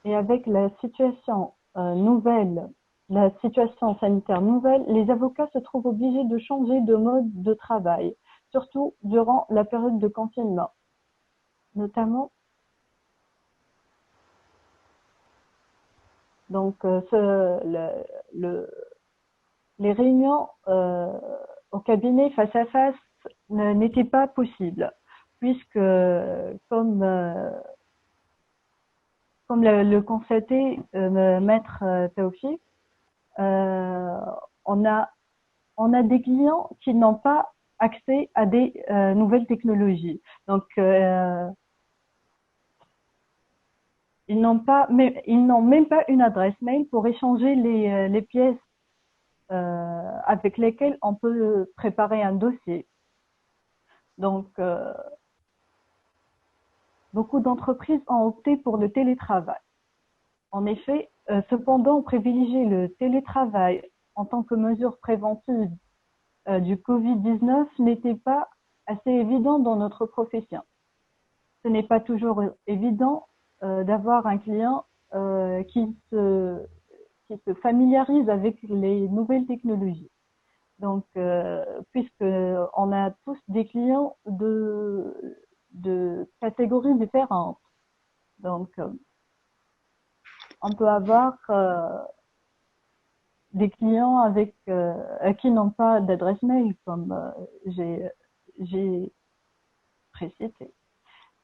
et avec la situation la situation sanitaire nouvelle, les avocats se trouvent obligés de changer de mode de travail, surtout durant la période de confinement, notamment. Donc, les réunions au cabinet face à face n'étaient pas possibles, puisque, comme le constatait Maître Taoufik, on a des clients qui n'ont pas accès à des nouvelles technologies. Donc, ils n'ont même pas une adresse mail pour échanger les pièces avec lesquelles on peut préparer un dossier. Donc, beaucoup d'entreprises ont opté pour le télétravail. En effet, cependant, privilégier le télétravail en tant que mesure préventive du Covid-19 n'était pas assez évident dans notre profession. Ce n'est pas toujours évident d'avoir un client qui se familiarise avec les nouvelles technologies. Donc, puisqu'on a tous des clients de catégories différentes. Donc, on peut avoir des clients qui n'ont pas d'adresse mail, comme j'ai précisé.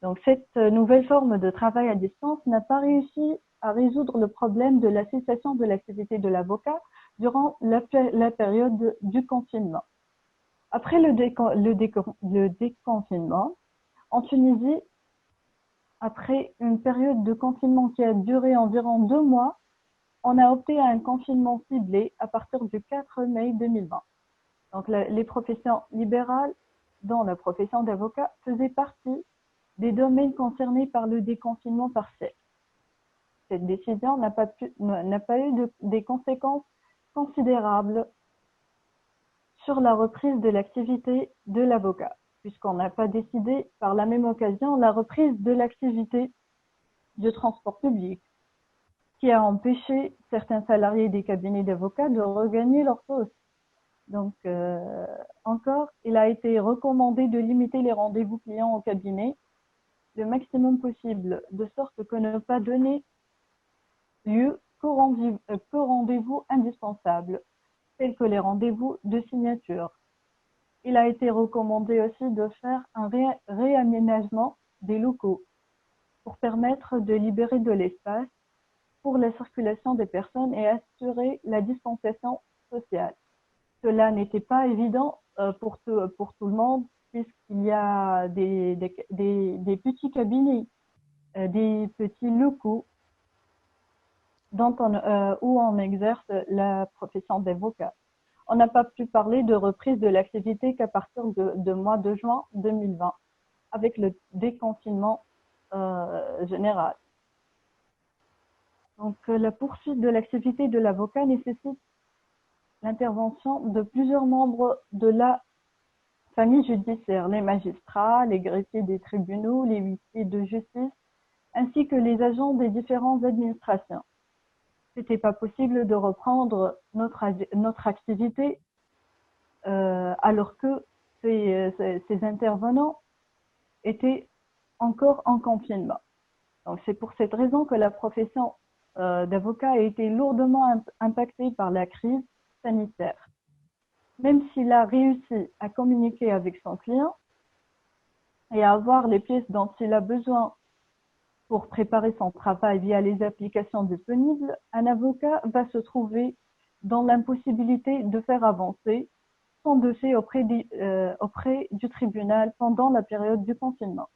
Donc, cette nouvelle forme de travail à distance n'a pas réussi à résoudre le problème de la cessation de l'activité de l'avocat durant la période du confinement. Après le déconfinement, en Tunisie, après une période de confinement qui a duré environ 2 mois, on a opté à un confinement ciblé à partir du 4 mai 2020. Donc, les professions libérales, dont la profession d'avocat, faisaient partie des domaines concernés par le déconfinement partiel. Cette décision n'a pas eu des conséquences considérables sur la reprise de l'activité de l'avocat, puisqu'on n'a pas décidé par la même occasion la reprise de l'activité du transport public, qui a empêché certains salariés des cabinets d'avocats de regagner leur poste. Donc, encore, il a été recommandé de limiter les rendez-vous clients au cabinet le maximum possible, de sorte que ne pas donner lieu qu'aux rendez-vous indispensables, tels que les rendez-vous de signature. Il a été recommandé aussi de faire un réaménagement des locaux pour permettre de libérer de l'espace pour la circulation des personnes et assurer la distanciation sociale. Cela n'était pas évident pour tout le monde, puisqu'il y a des petits cabinets, des petits locaux où on exerce la profession d'avocat. On n'a pas pu parler de reprise de l'activité qu'à partir de mois de juin 2020, avec le déconfinement général. Donc, la poursuite de l'activité de l'avocat nécessite l'intervention de plusieurs membres de la famille judiciaire, les magistrats, les greffiers des tribunaux, les huissiers de justice, ainsi que les agents des différentes administrations. C'était pas possible de reprendre notre activité alors que ces intervenants étaient encore en confinement. Donc, c'est pour cette raison que la profession d'avocat a été lourdement impactée par la crise sanitaire. Même s'il a réussi à communiquer avec son client et à avoir les pièces dont il a besoin pour préparer son travail via les applications disponibles, un avocat va se trouver dans l'impossibilité de faire avancer son dossier auprès du tribunal pendant la période du confinement.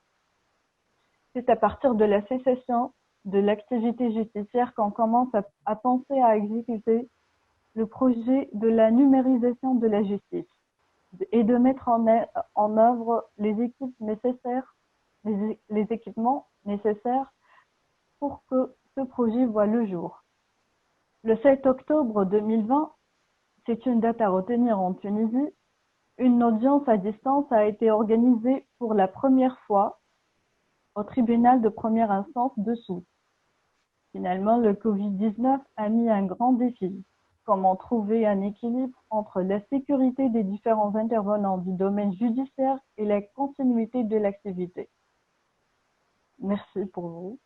C'est à partir de la cessation de l'activité judiciaire qu'on commence à penser à exécuter le projet de la numérisation de la justice et de mettre en œuvre les équipements nécessaires pour que ce projet voie le jour. Le 7 octobre 2020, c'est une date à retenir en Tunisie, une audience à distance a été organisée pour la première fois au tribunal de première instance de Sousse. Finalement, le Covid-19 a mis un grand défi. Comment trouver un équilibre entre la sécurité des différents intervenants du domaine judiciaire et la continuité de l'activité. Merci pour vous.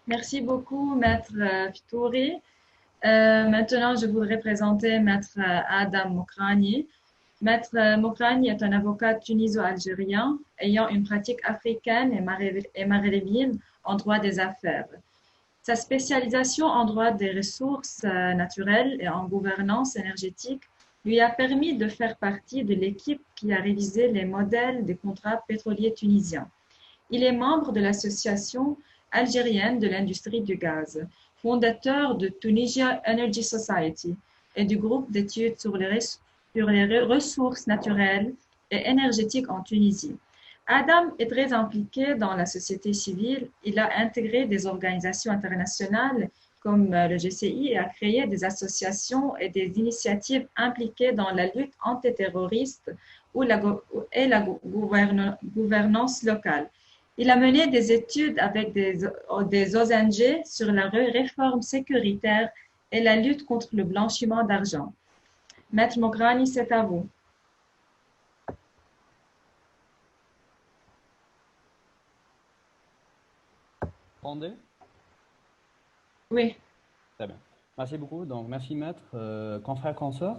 Merci beaucoup, Maître Fitouri. Maintenant, je voudrais présenter Maître Adam Mokrani. Maître Mokrani est un avocat tuniso-algérien ayant une pratique africaine et maghrébine en droit des affaires. Sa spécialisation en droit des ressources naturelles et en gouvernance énergétique lui a permis de faire partie de l'équipe qui a révisé les modèles des contrats pétroliers tunisiens. Il est membre de l'Association algérienne de l'industrie du gaz, fondateur de Tunisia Energy Society et du groupe d'études sur les ressources naturelles et énergétiques en Tunisie. Adam est très impliqué dans la société civile. Il a intégré des organisations internationales comme le GCI et a créé des associations et des initiatives impliquées dans la lutte antiterroriste et la gouvernance locale. Il a mené des études avec des ONG sur la réforme sécuritaire et la lutte contre le blanchiment d'argent. Maître Mokrani, c'est à vous. Entendez? Oui. Très bien. Merci beaucoup. Donc, merci maître, confrères, consoeurs.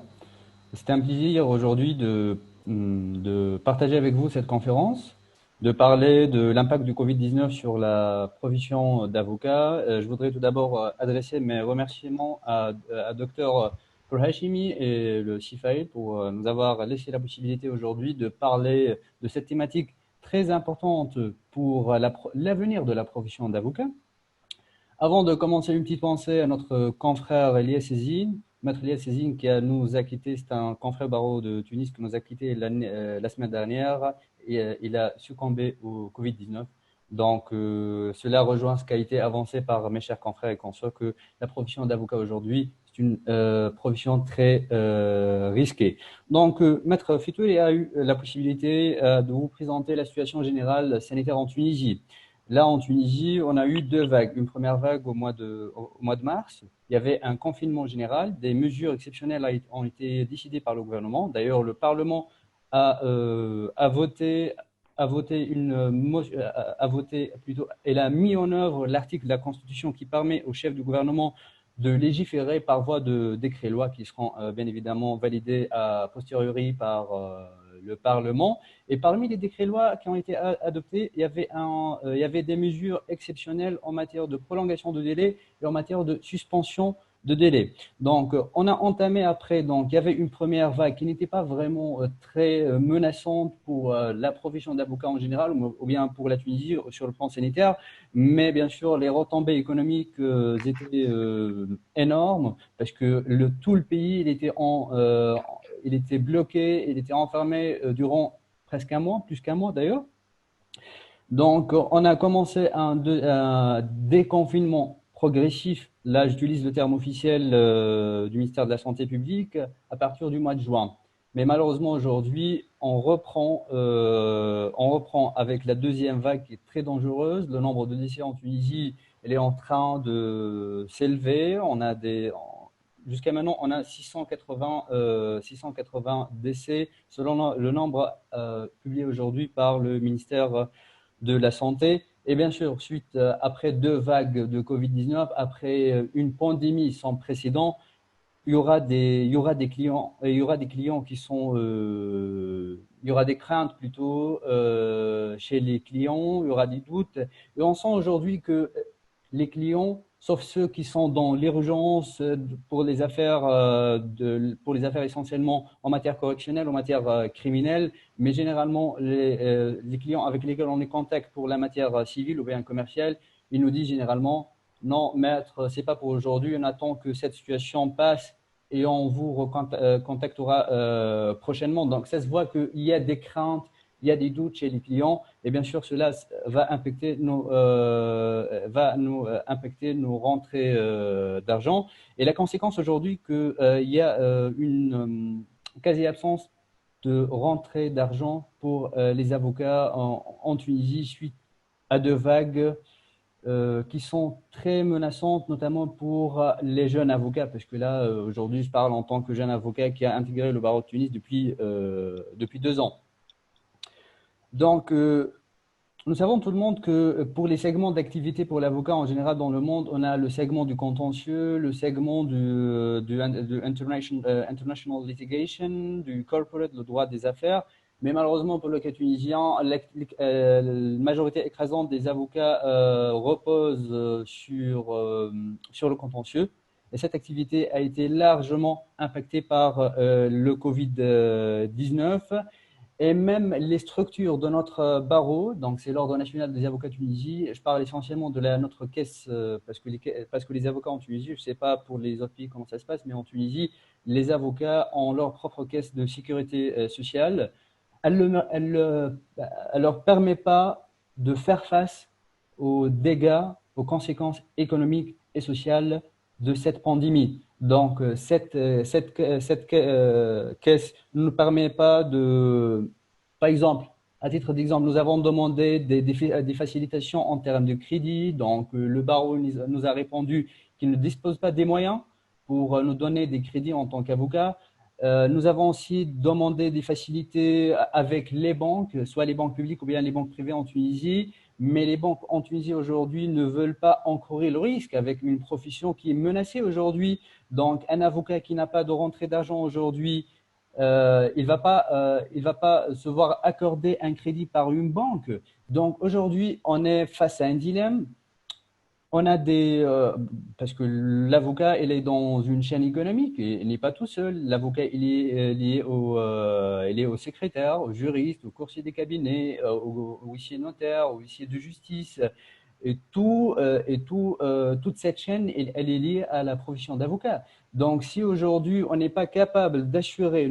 C'est un plaisir aujourd'hui de partager avec vous cette conférence, de parler de l'impact du Covid-19 sur la profession d'avocat. Je voudrais tout d'abord adresser mes remerciements à Dr Hashimi et le CIFAE pour nous avoir laissé la possibilité aujourd'hui de parler de cette thématique très importante pour l'avenir de la profession d'avocat. Avant de commencer, une petite pensée à notre confrère Elias Sezine, maître Elias Sezine qui nous a quittés, c'est un confrère barreau de Tunis qui nous a quittés la semaine dernière et il a succombé au Covid-19. Donc, cela rejoint ce qui a été avancé par mes chers confrères et consoeurs que la profession d'avocat aujourd'hui, c'est une profession très risquée. Donc, maître Fitouri a eu la possibilité de vous présenter la situation générale sanitaire en Tunisie. Là, en Tunisie, on a eu deux vagues. Une première vague au mois de mars. Il y avait un confinement général. Des mesures exceptionnelles ont été décidées par le gouvernement. D'ailleurs, le Parlement a voté, elle a mis en œuvre l'article de la Constitution qui permet au chef du gouvernement de légiférer par voie de décrets-lois qui seront bien évidemment validés a posteriori par le Parlement. Et parmi les décrets-lois qui ont été adoptés, il y avait des mesures exceptionnelles en matière de prolongation de délai et en matière de suspension de délai. Donc, on a entamé après, donc, il y avait une première vague qui n'était pas vraiment très menaçante pour la profession d'avocat en général ou bien pour la Tunisie sur le plan sanitaire, mais bien sûr, les retombées économiques étaient énormes parce que tout le pays, il était bloqué, il était enfermé durant presque un mois, plus qu'un mois d'ailleurs. Donc, on a commencé un déconfinement progressif. Là, j'utilise le terme officiel du ministère de la Santé publique à partir du mois de juin. Mais malheureusement, aujourd'hui, on reprend avec la deuxième vague qui est très dangereuse. Le nombre de décès en Tunisie, elle est en train de s'élever. Jusqu'à maintenant, on a 680 décès selon le nombre publié aujourd'hui par le ministère de la Santé. Et bien sûr, après deux vagues de Covid-19, après une pandémie sans précédent, il y aura des clients qui sont, il y aura des craintes plutôt chez les clients, il y aura des doutes. Et on sent aujourd'hui que les clients, sauf ceux qui sont dans l'urgence pour les affaires essentiellement en matière correctionnelle, en matière criminelle, mais généralement les clients avec lesquels on est en contact pour la matière civile ou bien commerciale, ils nous disent généralement non, maître, c'est pas pour aujourd'hui, on attend que cette situation passe et on vous recontactera prochainement. Donc ça se voit qu'il y a des craintes, il y a des doutes chez les clients et bien sûr cela va impacter impacter nos rentrées d'argent. Et la conséquence aujourd'hui qu'il y a une quasi-absence de rentrée d'argent pour les avocats en Tunisie suite à deux vagues qui sont très menaçantes, notamment pour les jeunes avocats, parce que là, aujourd'hui, je parle en tant que jeune avocat qui a intégré le barreau de Tunis depuis 2 ans. Donc, nous savons tout le monde que pour les segments d'activité pour l'avocat en général dans le monde, on a le segment du contentieux, le segment du international litigation, du corporate, le droit des affaires. Mais malheureusement pour le cas tunisien, la majorité écrasante des avocats repose sur le contentieux. Et cette activité a été largement impactée par le Covid-19. Et même les structures de notre barreau, donc c'est l'Ordre national des avocats de Tunisie, je parle essentiellement de notre caisse, parce que les avocats en Tunisie, je ne sais pas pour les autres pays comment ça se passe, mais en Tunisie, les avocats ont leur propre caisse de sécurité sociale. Elle ne leur permet pas de faire face aux dégâts, aux conséquences économiques et sociales de cette pandémie. Donc, cette caisse ne nous permet pas par exemple, à titre d'exemple, nous avons demandé des facilitations en termes de crédit. Donc, le barreau nous a répondu qu'il ne dispose pas des moyens pour nous donner des crédits en tant qu'avocat. Nous avons aussi demandé des facilités avec les banques, soit les banques publiques ou bien les banques privées en Tunisie. Mais les banques en Tunisie aujourd'hui ne veulent pas encourir le risque avec une profession qui est menacée aujourd'hui. Donc, un avocat qui n'a pas de rentrée d'argent aujourd'hui, il va pas se voir accorder un crédit par une banque. Donc, aujourd'hui, on est face à un dilemme. On a parce que l'avocat, il est dans une chaîne économique, il n'est pas tout seul. L'avocat, il est lié au secrétaire, au juriste, au coursier des cabinets, au huissier notaire, au huissier de justice. Et toute cette chaîne, elle est liée à la profession d'avocat. Donc, si aujourd'hui, on n'est pas capable d'assurer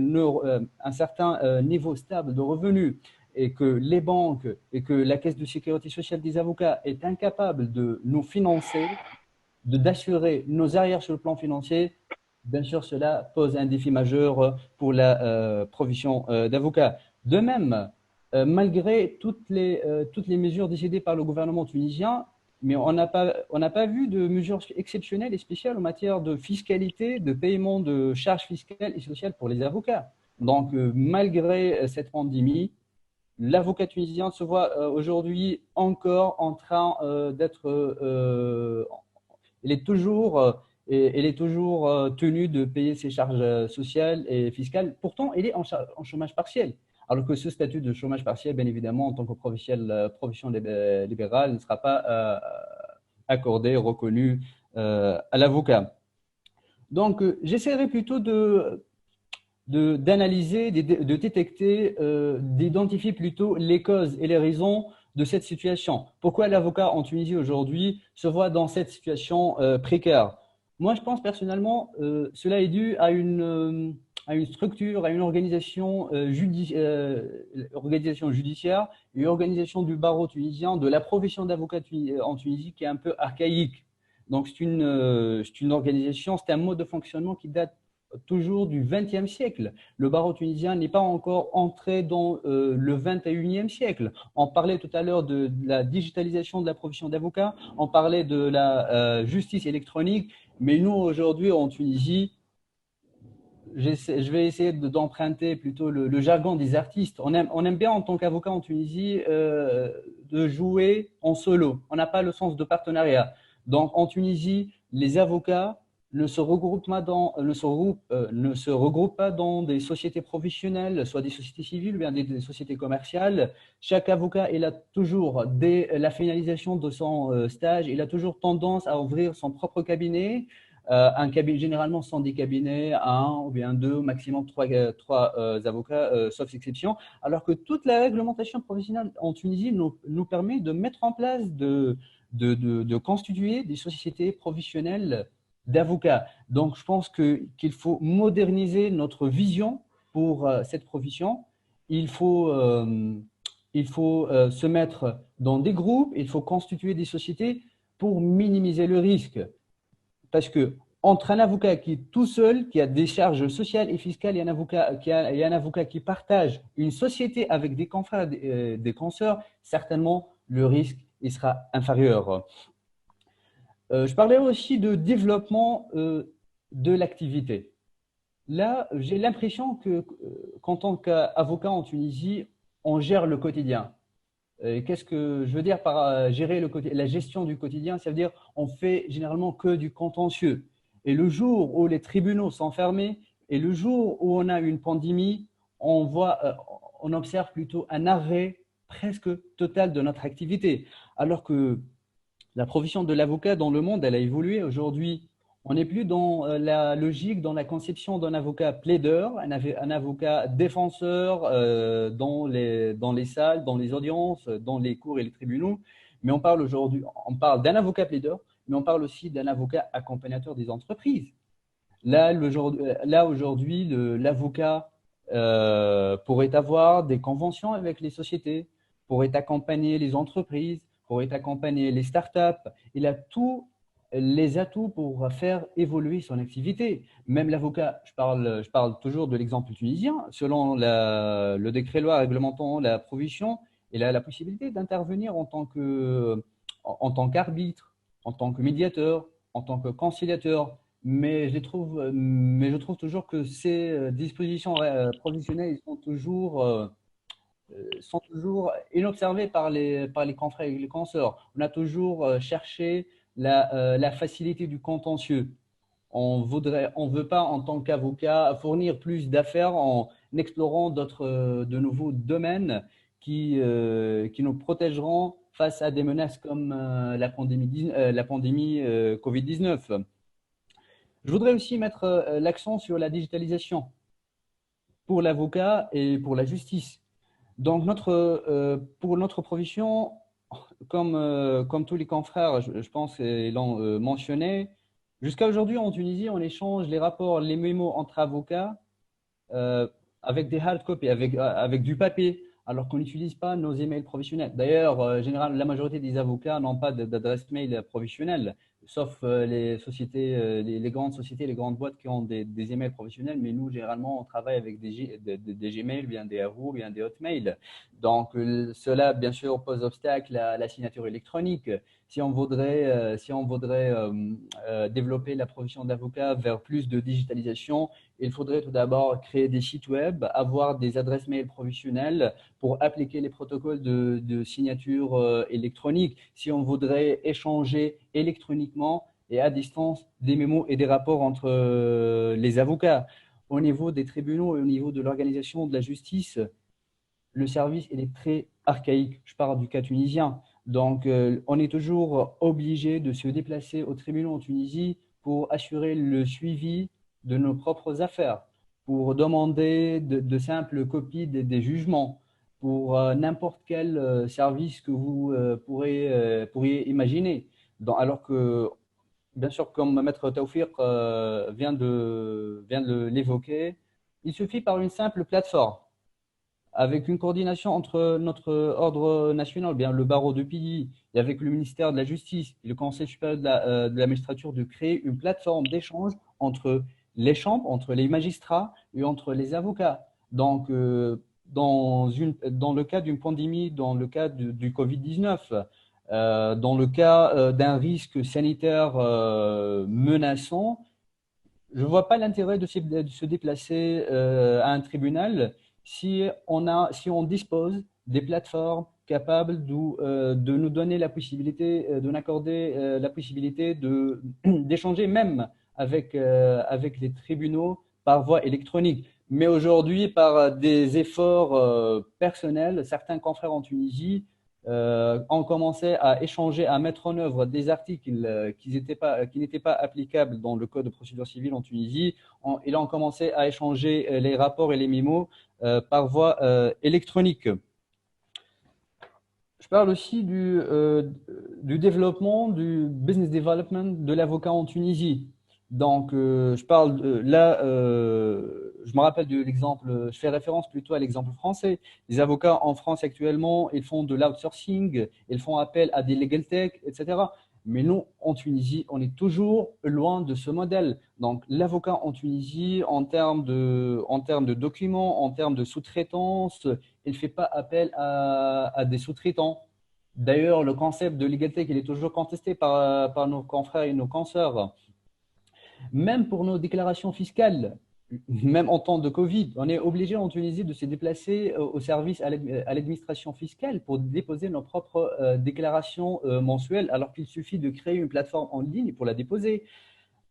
un certain niveau stable de revenus, et que les banques et que la Caisse de sécurité sociale des avocats est incapable de nous financer, d'assurer nos arrières sur le plan financier, bien sûr, cela pose un défi majeur pour la profession d'avocat. De même, malgré toutes les mesures décidées par le gouvernement tunisien, mais on n'a pas vu de mesures exceptionnelles et spéciales en matière de fiscalité, de paiement de charges fiscales et sociales pour les avocats. Donc, malgré cette pandémie, l'avocat tunisien se voit aujourd'hui encore en train d'être… il est toujours tenu de payer ses charges sociales et fiscales. Pourtant, il est en chômage partiel. Alors que ce statut de chômage partiel, bien évidemment, en tant que profession libérale, ne sera pas accordé, reconnu à l'avocat. Donc, j'essaierai plutôt d'analyser, de détecter, d'identifier plutôt les causes et les raisons de cette situation. Pourquoi l'avocat en Tunisie aujourd'hui se voit dans cette situation précaire? Moi, je pense personnellement, cela est dû à une structure, à une organisation judiciaire, une organisation du barreau tunisien, de la profession d'avocat en Tunisie qui est un peu archaïque. Donc, c'est une organisation, c'est un mode de fonctionnement qui date toujours du XXe siècle. Le barreau tunisien n'est pas encore entré dans le XXIe siècle. On parlait tout à l'heure de la digitalisation de la profession d'avocat, on parlait de la justice électronique, mais nous, aujourd'hui, en Tunisie, je vais essayer d'emprunter plutôt le jargon des artistes. On aime bien en tant qu'avocat en Tunisie de jouer en solo. On n'a pas le sens de partenariat. Donc en Tunisie, les avocats ne se regroupent pas dans des sociétés professionnelles, soit des sociétés civiles ou bien des sociétés commerciales. Chaque avocat, il a toujours, dès la finalisation de son stage, il a toujours tendance à ouvrir son propre cabinet. Un cabinet, généralement, sont des cabinets à un ou bien deux, au maximum trois avocats, sauf exception, alors que toute la réglementation professionnelle en Tunisie nous permet de mettre en place, de constituer des sociétés professionnelles d'avocats. Donc, je pense qu'il faut moderniser notre vision pour cette profession. Il faut se mettre dans des groupes, il faut constituer des sociétés pour minimiser le risque. Parce que entre un avocat qui est tout seul, qui a des charges sociales et fiscales, et un avocat qui partage une société avec des confrères, des consoeurs, certainement le risque il sera inférieur. Je parlais aussi de développement de l'activité. Là, j'ai l'impression qu'en tant qu'avocat en Tunisie, on gère le quotidien. Qu'est-ce que je veux dire par gérer la gestion du quotidien? Ça veut dire on fait généralement que du contentieux. Et le jour où les tribunaux sont fermés et le jour où on a une pandémie, on observe plutôt un arrêt presque total de notre activité. Alors que la profession de l'avocat dans le monde, elle a évolué. Aujourd'hui, on n'est plus dans la logique, dans la conception d'un avocat plaideur, un avocat défenseur dans les salles, dans les audiences, dans les cours et les tribunaux. Mais on parle d'un avocat plaideur, mais on parle aussi d'un avocat accompagnateur des entreprises. Là aujourd'hui, l'avocat pourrait avoir des conventions avec les sociétés, pourrait accompagner les entreprises, pourrait accompagner les startups. Il a tous les atouts pour faire évoluer son activité. Même l'avocat, je parle toujours de l'exemple tunisien, selon le décret loi réglementant la profession, il a la possibilité d'intervenir en tant qu'arbitre, en tant que médiateur, en tant que conciliateur. Mais je trouve toujours que ces dispositions professionnelles sont toujours inobservées par les confrères et les consoeurs. On a toujours cherché la facilité du contentieux. On veut pas, en tant qu'avocat, fournir plus d'affaires en explorant de nouveaux domaines qui nous protégeront face à des menaces comme la pandémie Covid-19. Je voudrais aussi mettre l'accent sur la digitalisation pour l'avocat et pour la justice. Donc, pour notre profession, comme tous les confrères, je pense qu'ils l'ont mentionné, jusqu'à aujourd'hui en Tunisie, on échange les rapports, les mémos entre avocats avec des hard copies, avec du papier, alors qu'on n'utilise pas nos emails professionnels. D'ailleurs, généralement, la majorité des avocats n'ont pas d'adresse mail professionnelle, sauf les sociétés, les grandes sociétés, les grandes boîtes qui ont des emails professionnels. Mais nous, généralement, on travaille avec des Gmail, bien des Yahoo, bien des Hotmail. Donc, cela, bien sûr, pose obstacle à la signature électronique. Si on voudrait développer la profession d'avocat vers plus de digitalisation, il faudrait tout d'abord créer des sites web, avoir des adresses mail professionnelles pour appliquer les protocoles de signature électronique. Si on voudrait échanger électroniquement et à distance des mémos et des rapports entre les avocats. Au niveau des tribunaux et au niveau de l'organisation de la justice, le service il est très archaïque. Je parle du cas tunisien. Donc, on est toujours obligé de se déplacer au tribunal en Tunisie pour assurer le suivi de nos propres affaires, pour demander de simples copies des jugements, pour n'importe quel service que vous pourriez imaginer. Alors que, bien sûr, comme Maître Taoufir vient de l'évoquer, il suffit par une simple plateforme avec une coordination entre notre ordre national, bien le barreau de pays, et avec le ministère de la Justice et le Conseil supérieur de la magistrature, de créer une plateforme d'échange entre les chambres, entre les magistrats et entre les avocats. Donc, dans le cas d'une pandémie, dans le cas du Covid-19, dans le cas d'un risque sanitaire menaçant, je ne vois pas l'intérêt de se déplacer à un tribunal si on dispose des plateformes capables de nous donner la possibilité, de nous accorder la possibilité d'échanger même avec les tribunaux par voie électronique. Mais aujourd'hui, par des efforts personnels, certains confrères en Tunisie ont commencé à échanger, à mettre en œuvre des articles qui n'étaient pas applicables dans le Code de procédure civile en Tunisie. Ils ont commencé à échanger les rapports et les mémos par voie électronique. Je parle aussi du développement, du business development de l'avocat en Tunisie. Donc, je me rappelle de l'exemple, je fais référence plutôt à l'exemple français. Les avocats en France actuellement, ils font de l'outsourcing, ils font appel à des legal tech, etc. Mais nous, en Tunisie, on est toujours loin de ce modèle. Donc, l'avocat en Tunisie, en termes de documents, en termes de sous-traitance, il ne fait pas appel à des sous-traitants. D'ailleurs, le concept de legal tech, il est toujours contesté par nos confrères et nos consoeurs. Même pour nos déclarations fiscales, même en temps de Covid, on est obligé en Tunisie de se déplacer au service à l'administration fiscale pour déposer nos propres déclarations mensuelles, alors qu'il suffit de créer une plateforme en ligne pour la déposer.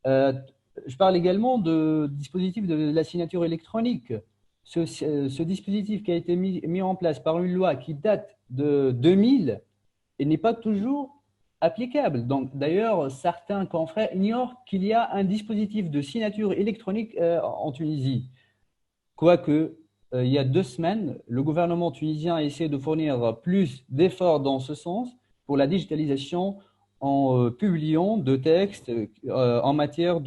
Je parle également du dispositif de la signature électronique. Ce dispositif qui a été mis en place par une loi qui date de 2000 et n'est pas toujours applicable. Donc, d'ailleurs, certains confrères ignorent qu'il y a un dispositif de signature électronique en Tunisie. Quoique, il y a 2 semaines, le gouvernement tunisien a essayé de fournir plus d'efforts dans ce sens pour la digitalisation en publiant de textes en matière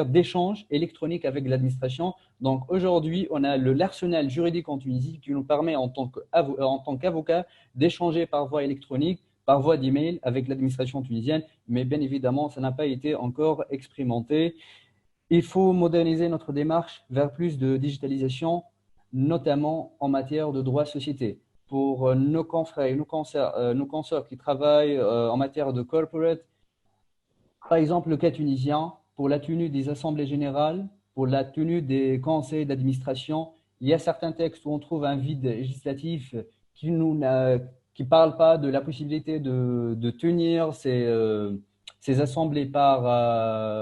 d'échange électronique avec l'administration. Donc, aujourd'hui, on a l'arsenal juridique en Tunisie qui nous permet en tant qu'avocat d'échanger par voie électronique, par voie d'email avec l'administration tunisienne, mais bien évidemment, ça n'a pas été encore expérimenté. Il faut moderniser notre démarche vers plus de digitalisation, notamment en matière de droit société. Pour nos confrères et nos consoeurs qui travaillent en matière de corporate, par exemple le cas tunisien, pour la tenue des assemblées générales, pour la tenue des conseils d'administration, il y a certains textes où on trouve un vide législatif qui ne parle pas de la possibilité de tenir ces assemblées par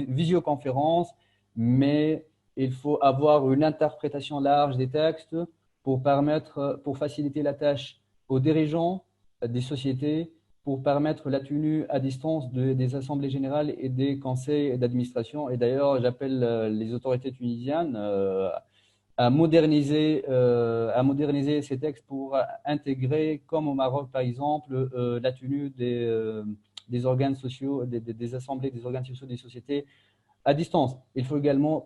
visioconférence, mais il faut avoir une interprétation large des textes pour faciliter la tâche aux dirigeants des sociétés, pour permettre la tenue à distance des assemblées générales et des conseils d'administration. Et d'ailleurs, j'appelle les autorités tunisiennes à moderniser ces textes pour intégrer, comme au Maroc par exemple, la tenue des organes sociaux, des assemblées des organes sociaux des sociétés à distance. Il faut également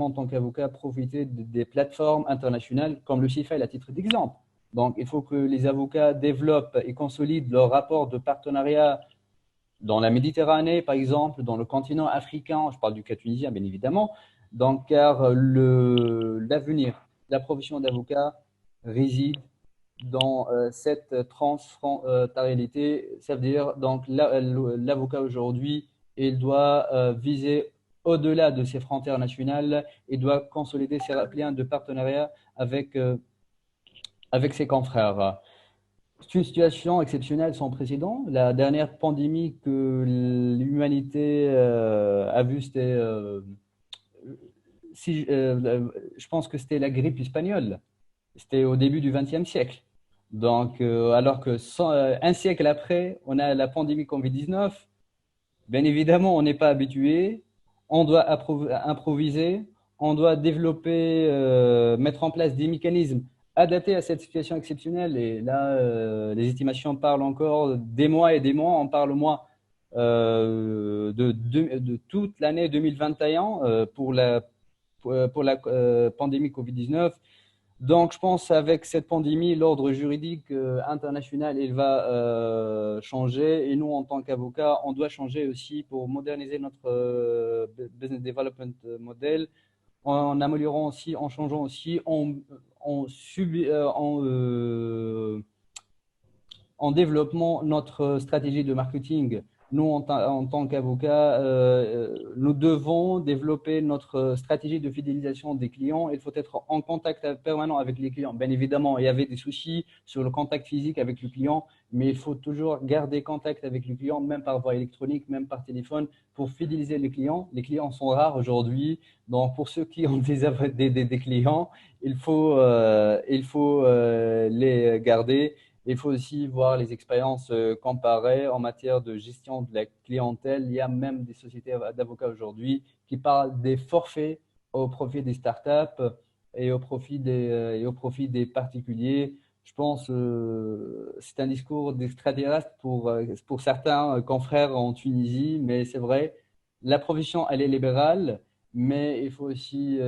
en tant qu'avocat profiter des plateformes internationales comme le CIFEL à titre d'exemple. Donc, il faut que les avocats développent et consolident leur rapport de partenariat dans la Méditerranée, par exemple, dans le continent africain. Je parle du cas tunisien, bien évidemment. Donc, car l'avenir la profession d'avocat réside dans cette transfrontalité. Ça veut dire donc l'avocat aujourd'hui, il doit viser au-delà de ses frontières nationales et doit consolider ses liens de partenariat avec ses confrères. C'est une situation exceptionnelle sans précédent. La dernière pandémie que l'humanité a vue, c'était, je pense que c'était la grippe espagnole. C'était au début du XXe siècle. Donc, alors que un siècle après, on a la pandémie Covid-19, bien évidemment, on n'est pas habitué. On doit improviser, on doit développer, mettre en place des mécanismes adaptés à cette situation exceptionnelle. Et là, les estimations parlent encore des mois et des mois. On parle au moins de toute l'année 2021 pour la pandémie Covid-19. Donc, je pense qu'avec cette pandémie, l'ordre juridique international, il va changer. Et nous, en tant qu'avocats, on doit changer aussi pour moderniser notre business development model, en améliorant aussi, en changeant aussi, en développant notre stratégie de marketing. Nous, en tant qu'avocats, nous devons développer notre stratégie de fidélisation des clients. Il faut être en contact permanent avec les clients. Bien évidemment, il y avait des soucis sur le contact physique avec le client, mais il faut toujours garder contact avec le client, même par voie électronique, même par téléphone, pour fidéliser les clients. Les clients sont rares aujourd'hui. Donc, pour ceux qui ont des clients, il faut les garder. Il faut aussi voir les expériences comparées en matière de gestion de la clientèle. Il y a même des sociétés d'avocats aujourd'hui qui parlent des forfaits au profit des startups et au profit des particuliers. Je pense que c'est un discours d'extraterrestre pour certains confrères en Tunisie, mais c'est vrai, la profession, elle est libérale, mais il faut aussi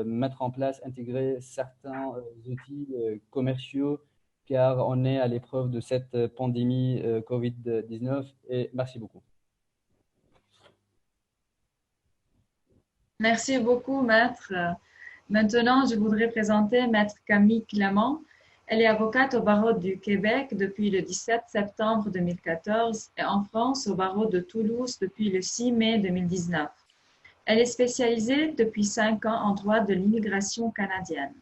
mettre en place, intégrer certains outils commerciaux, car on est à l'épreuve de cette pandémie Covid-19. Et merci beaucoup. Merci beaucoup, Maître. Maintenant, je voudrais présenter Maître Camille Clément. Elle est avocate au barreau du Québec depuis le 17 septembre 2014 et en France au barreau de Toulouse depuis le 6 mai 2019. Elle est spécialisée depuis 5 ans en droit de l'immigration canadienne.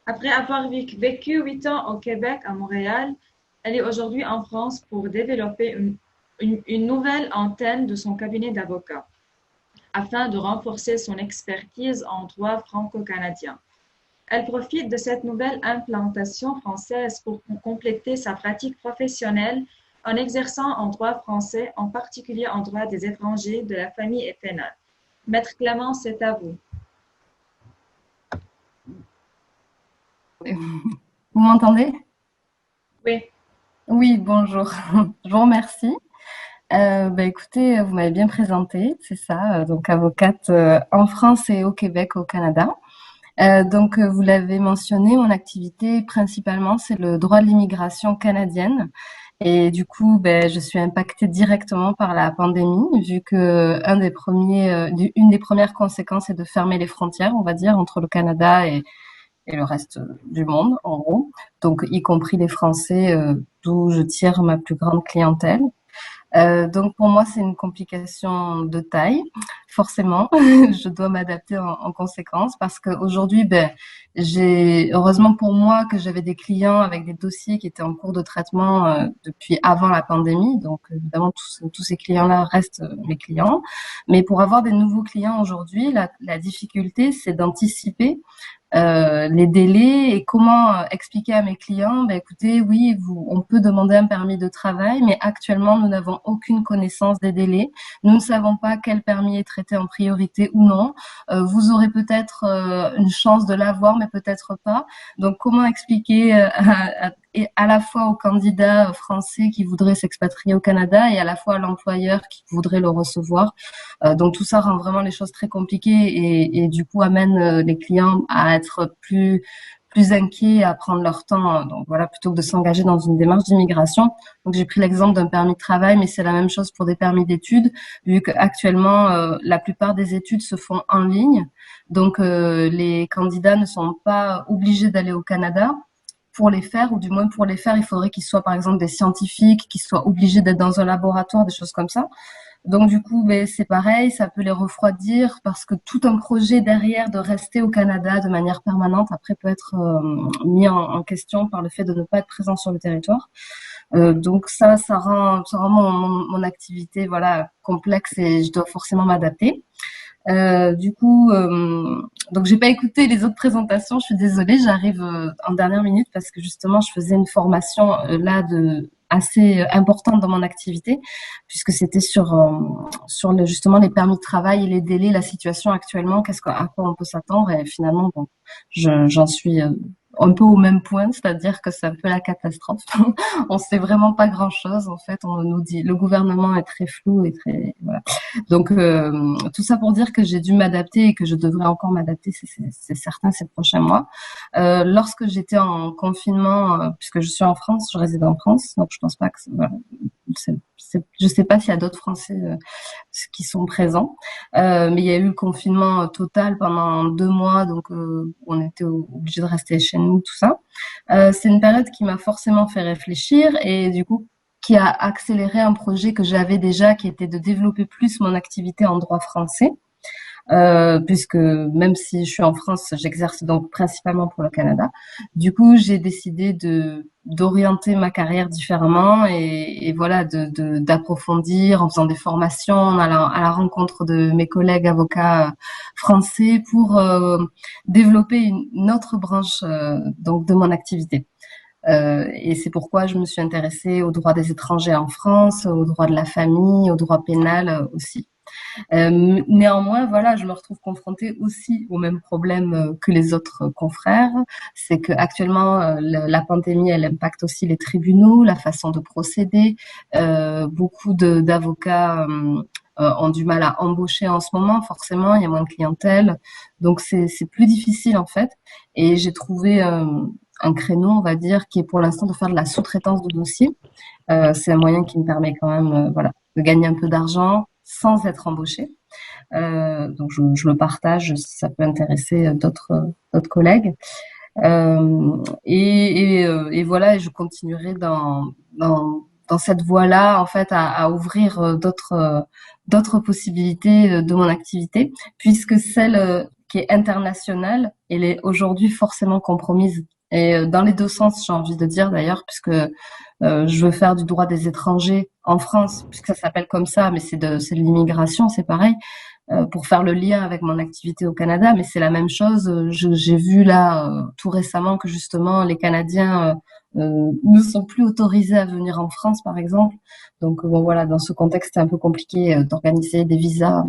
Après avoir vécu 8 ans au Québec, à Montréal, elle est aujourd'hui en France pour développer une nouvelle antenne de son cabinet d'avocat, afin de renforcer son expertise en droit franco-canadien. Elle profite de cette nouvelle implantation française pour compléter sa pratique professionnelle en exerçant en droit français, en particulier en droit des étrangers, de la famille et pénal. Maître Clément, c'est à vous. Vous m'entendez? Oui. Oui, bonjour. Je vous remercie. Écoutez, vous m'avez bien présenté, c'est ça, donc avocate en France et au Québec, au Canada. Vous l'avez mentionné, mon activité principalement, c'est le droit de l'immigration canadienne. Et du coup, je suis impactée directement par la pandémie, vu que une des premières conséquences est de fermer les frontières, on va dire, entre le Canada et le reste du monde, en gros. Donc, y compris les Français, d'où je tire ma plus grande clientèle. Donc, pour moi, c'est une complication de taille. Forcément, je dois m'adapter en conséquence parce qu'aujourd'hui, heureusement pour moi que j'avais des clients avec des dossiers qui étaient en cours de traitement depuis avant la pandémie. Donc, évidemment, tous ces clients-là restent mes clients. Mais pour avoir des nouveaux clients aujourd'hui, la difficulté, c'est d'anticiper les délais et comment expliquer à mes clients, écoutez, oui, on peut demander un permis de travail, mais actuellement, nous n'avons aucune connaissance des délais. Nous ne savons pas quel permis est traité en priorité ou non. Vous aurez peut-être une chance de l'avoir, mais peut-être pas. Donc, comment expliquer à la fois aux candidats français qui voudraient s'expatrier au Canada et à la fois à l'employeur qui voudrait le recevoir. Donc, tout ça rend vraiment les choses très compliquées et du coup amène les clients à être plus plus inquiets à prendre leur temps, donc voilà, plutôt que de s'engager dans une démarche d'immigration. Donc j'ai pris l'exemple d'un permis de travail, mais c'est la même chose pour des permis d'études, vu qu'actuellement la plupart des études se font en ligne. Donc les candidats ne sont pas obligés d'aller au Canada pour les faire, ou du moins pour les faire, il faudrait qu'ils soient par exemple des scientifiques, qu'ils soient obligés d'être dans un laboratoire, des choses comme ça. Donc du coup, ben, c'est pareil, ça peut les refroidir parce que tout un projet derrière de rester au Canada de manière permanente après peut être mis en question par le fait de ne pas être présent sur le territoire. Donc ça rend mon activité voilà complexe et je dois forcément m'adapter. Du coup, donc j'ai pas écouté les autres présentations. Je suis désolée, j'arrive en dernière minute parce que justement je faisais une formation là de assez importante dans mon activité puisque c'était sur justement les permis de travail et les délais, la situation actuellement, à quoi on peut s'attendre et finalement bon, j'en suis un peu au même point, c'est-à-dire que c'est un peu la catastrophe. On sait vraiment pas grand-chose en fait. On nous dit, le gouvernement est très flou et très voilà. Donc tout ça pour dire que j'ai dû m'adapter et que je devrais encore m'adapter, c'est certain, ces prochains mois. Lorsque j'étais en confinement, puisque je suis en France, je réside en France, donc je pense pas que voilà, je sais pas s'il y a d'autres Français qui sont présents, mais il y a eu le confinement total pendant 2 mois, donc on était obligé de rester chez nous, tout ça. C'est une période qui m'a forcément fait réfléchir et du coup qui a accéléré un projet que j'avais déjà, qui était de développer plus mon activité en droit français. Puisque même si je suis en France, j'exerce donc principalement pour le Canada. Du coup, j'ai décidé d'orienter ma carrière différemment et voilà, d'approfondir en faisant des formations, en allant à la rencontre de mes collègues avocats français pour développer une autre branche donc de mon activité. Et c'est pourquoi je me suis intéressée au droit des étrangers en France, au droit de la famille, au droit pénal aussi. Néanmoins, voilà, je me retrouve confrontée aussi au même problème que les autres confrères. C'est que actuellement, la pandémie, elle impacte aussi les tribunaux, la façon de procéder. Beaucoup d'avocats ont du mal à embaucher en ce moment. Forcément, il y a moins de clientèle, donc c'est plus difficile en fait. Et j'ai trouvé un créneau, on va dire, qui est pour l'instant de faire de la sous-traitance de dossiers. C'est un moyen qui me permet quand même, voilà, de gagner un peu d'argent sans être embauchée. Donc je le partage si ça peut intéresser d'autres collègues. Et voilà, je continuerai dans cette voie-là, en fait, à ouvrir d'autres possibilités de mon activité, puisque celle qui est internationale, elle est aujourd'hui forcément compromise. Et dans les deux sens, j'ai envie de dire d'ailleurs, puisque je veux faire du droit des étrangers en France, puisque ça s'appelle comme ça, mais c'est de l'immigration, c'est pareil, pour faire le lien avec mon activité au Canada, mais c'est la même chose. J'ai vu là tout récemment que justement les Canadiens ne sont plus autorisés à venir en France, par exemple. Donc bon voilà, dans ce contexte, c'est un peu compliqué d'organiser des visas.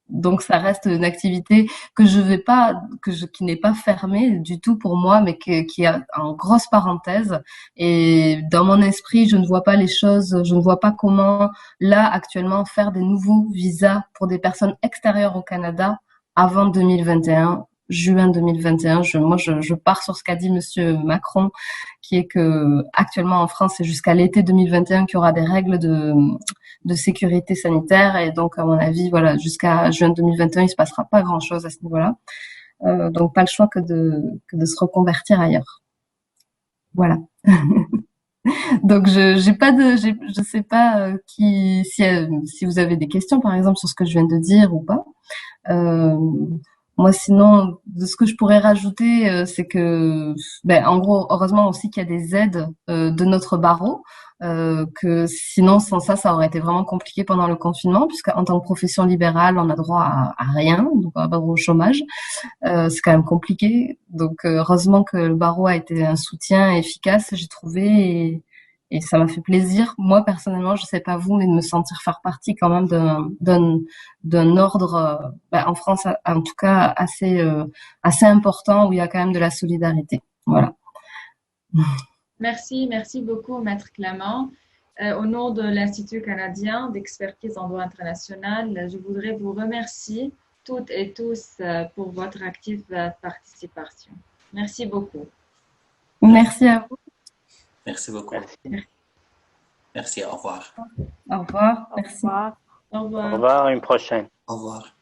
Donc ça reste une activité qui n'est pas fermée du tout pour moi, mais qui est en grosse parenthèse. Et dans mon esprit, je ne vois pas les choses, je ne vois pas comment là actuellement faire des nouveaux visas pour des personnes extérieures au Canada avant 2021. Juin 2021, je pars sur ce qu'a dit Monsieur Macron, qui est que actuellement en France, c'est jusqu'à l'été 2021 qu'il y aura des règles de sécurité sanitaire, et donc à mon avis, voilà, jusqu'à juin 2021, il se passera pas grand-chose à ce niveau-là. Donc pas le choix que de se reconvertir ailleurs. Voilà. Donc je sais pas si vous avez des questions par exemple sur ce que je viens de dire ou pas. Moi, sinon, de ce que je pourrais rajouter, c'est que, en gros, heureusement aussi qu'il y a des aides de notre barreau, que sinon, sans ça, ça aurait été vraiment compliqué pendant le confinement, puisqu'en tant que profession libérale, on a droit à rien, donc on a pas droit au chômage. C'est quand même compliqué. Donc, heureusement que le barreau a été un soutien efficace, j'ai trouvé, et ça m'a fait plaisir. Moi, personnellement, je sais pas vous, mais de me sentir faire partie quand même d'un ordre, en France, en tout cas, assez important, où il y a quand même de la solidarité. Voilà. Merci beaucoup, Maître Clément. Au nom de l'Institut canadien d'expertise en droit international, je voudrais vous remercier toutes et tous pour votre active participation. Merci beaucoup. Merci à vous. Merci beaucoup. Merci. Merci, au revoir. Au revoir. Au Merci. revoir. Au Au revoir. revoir, à une prochaine. Au revoir.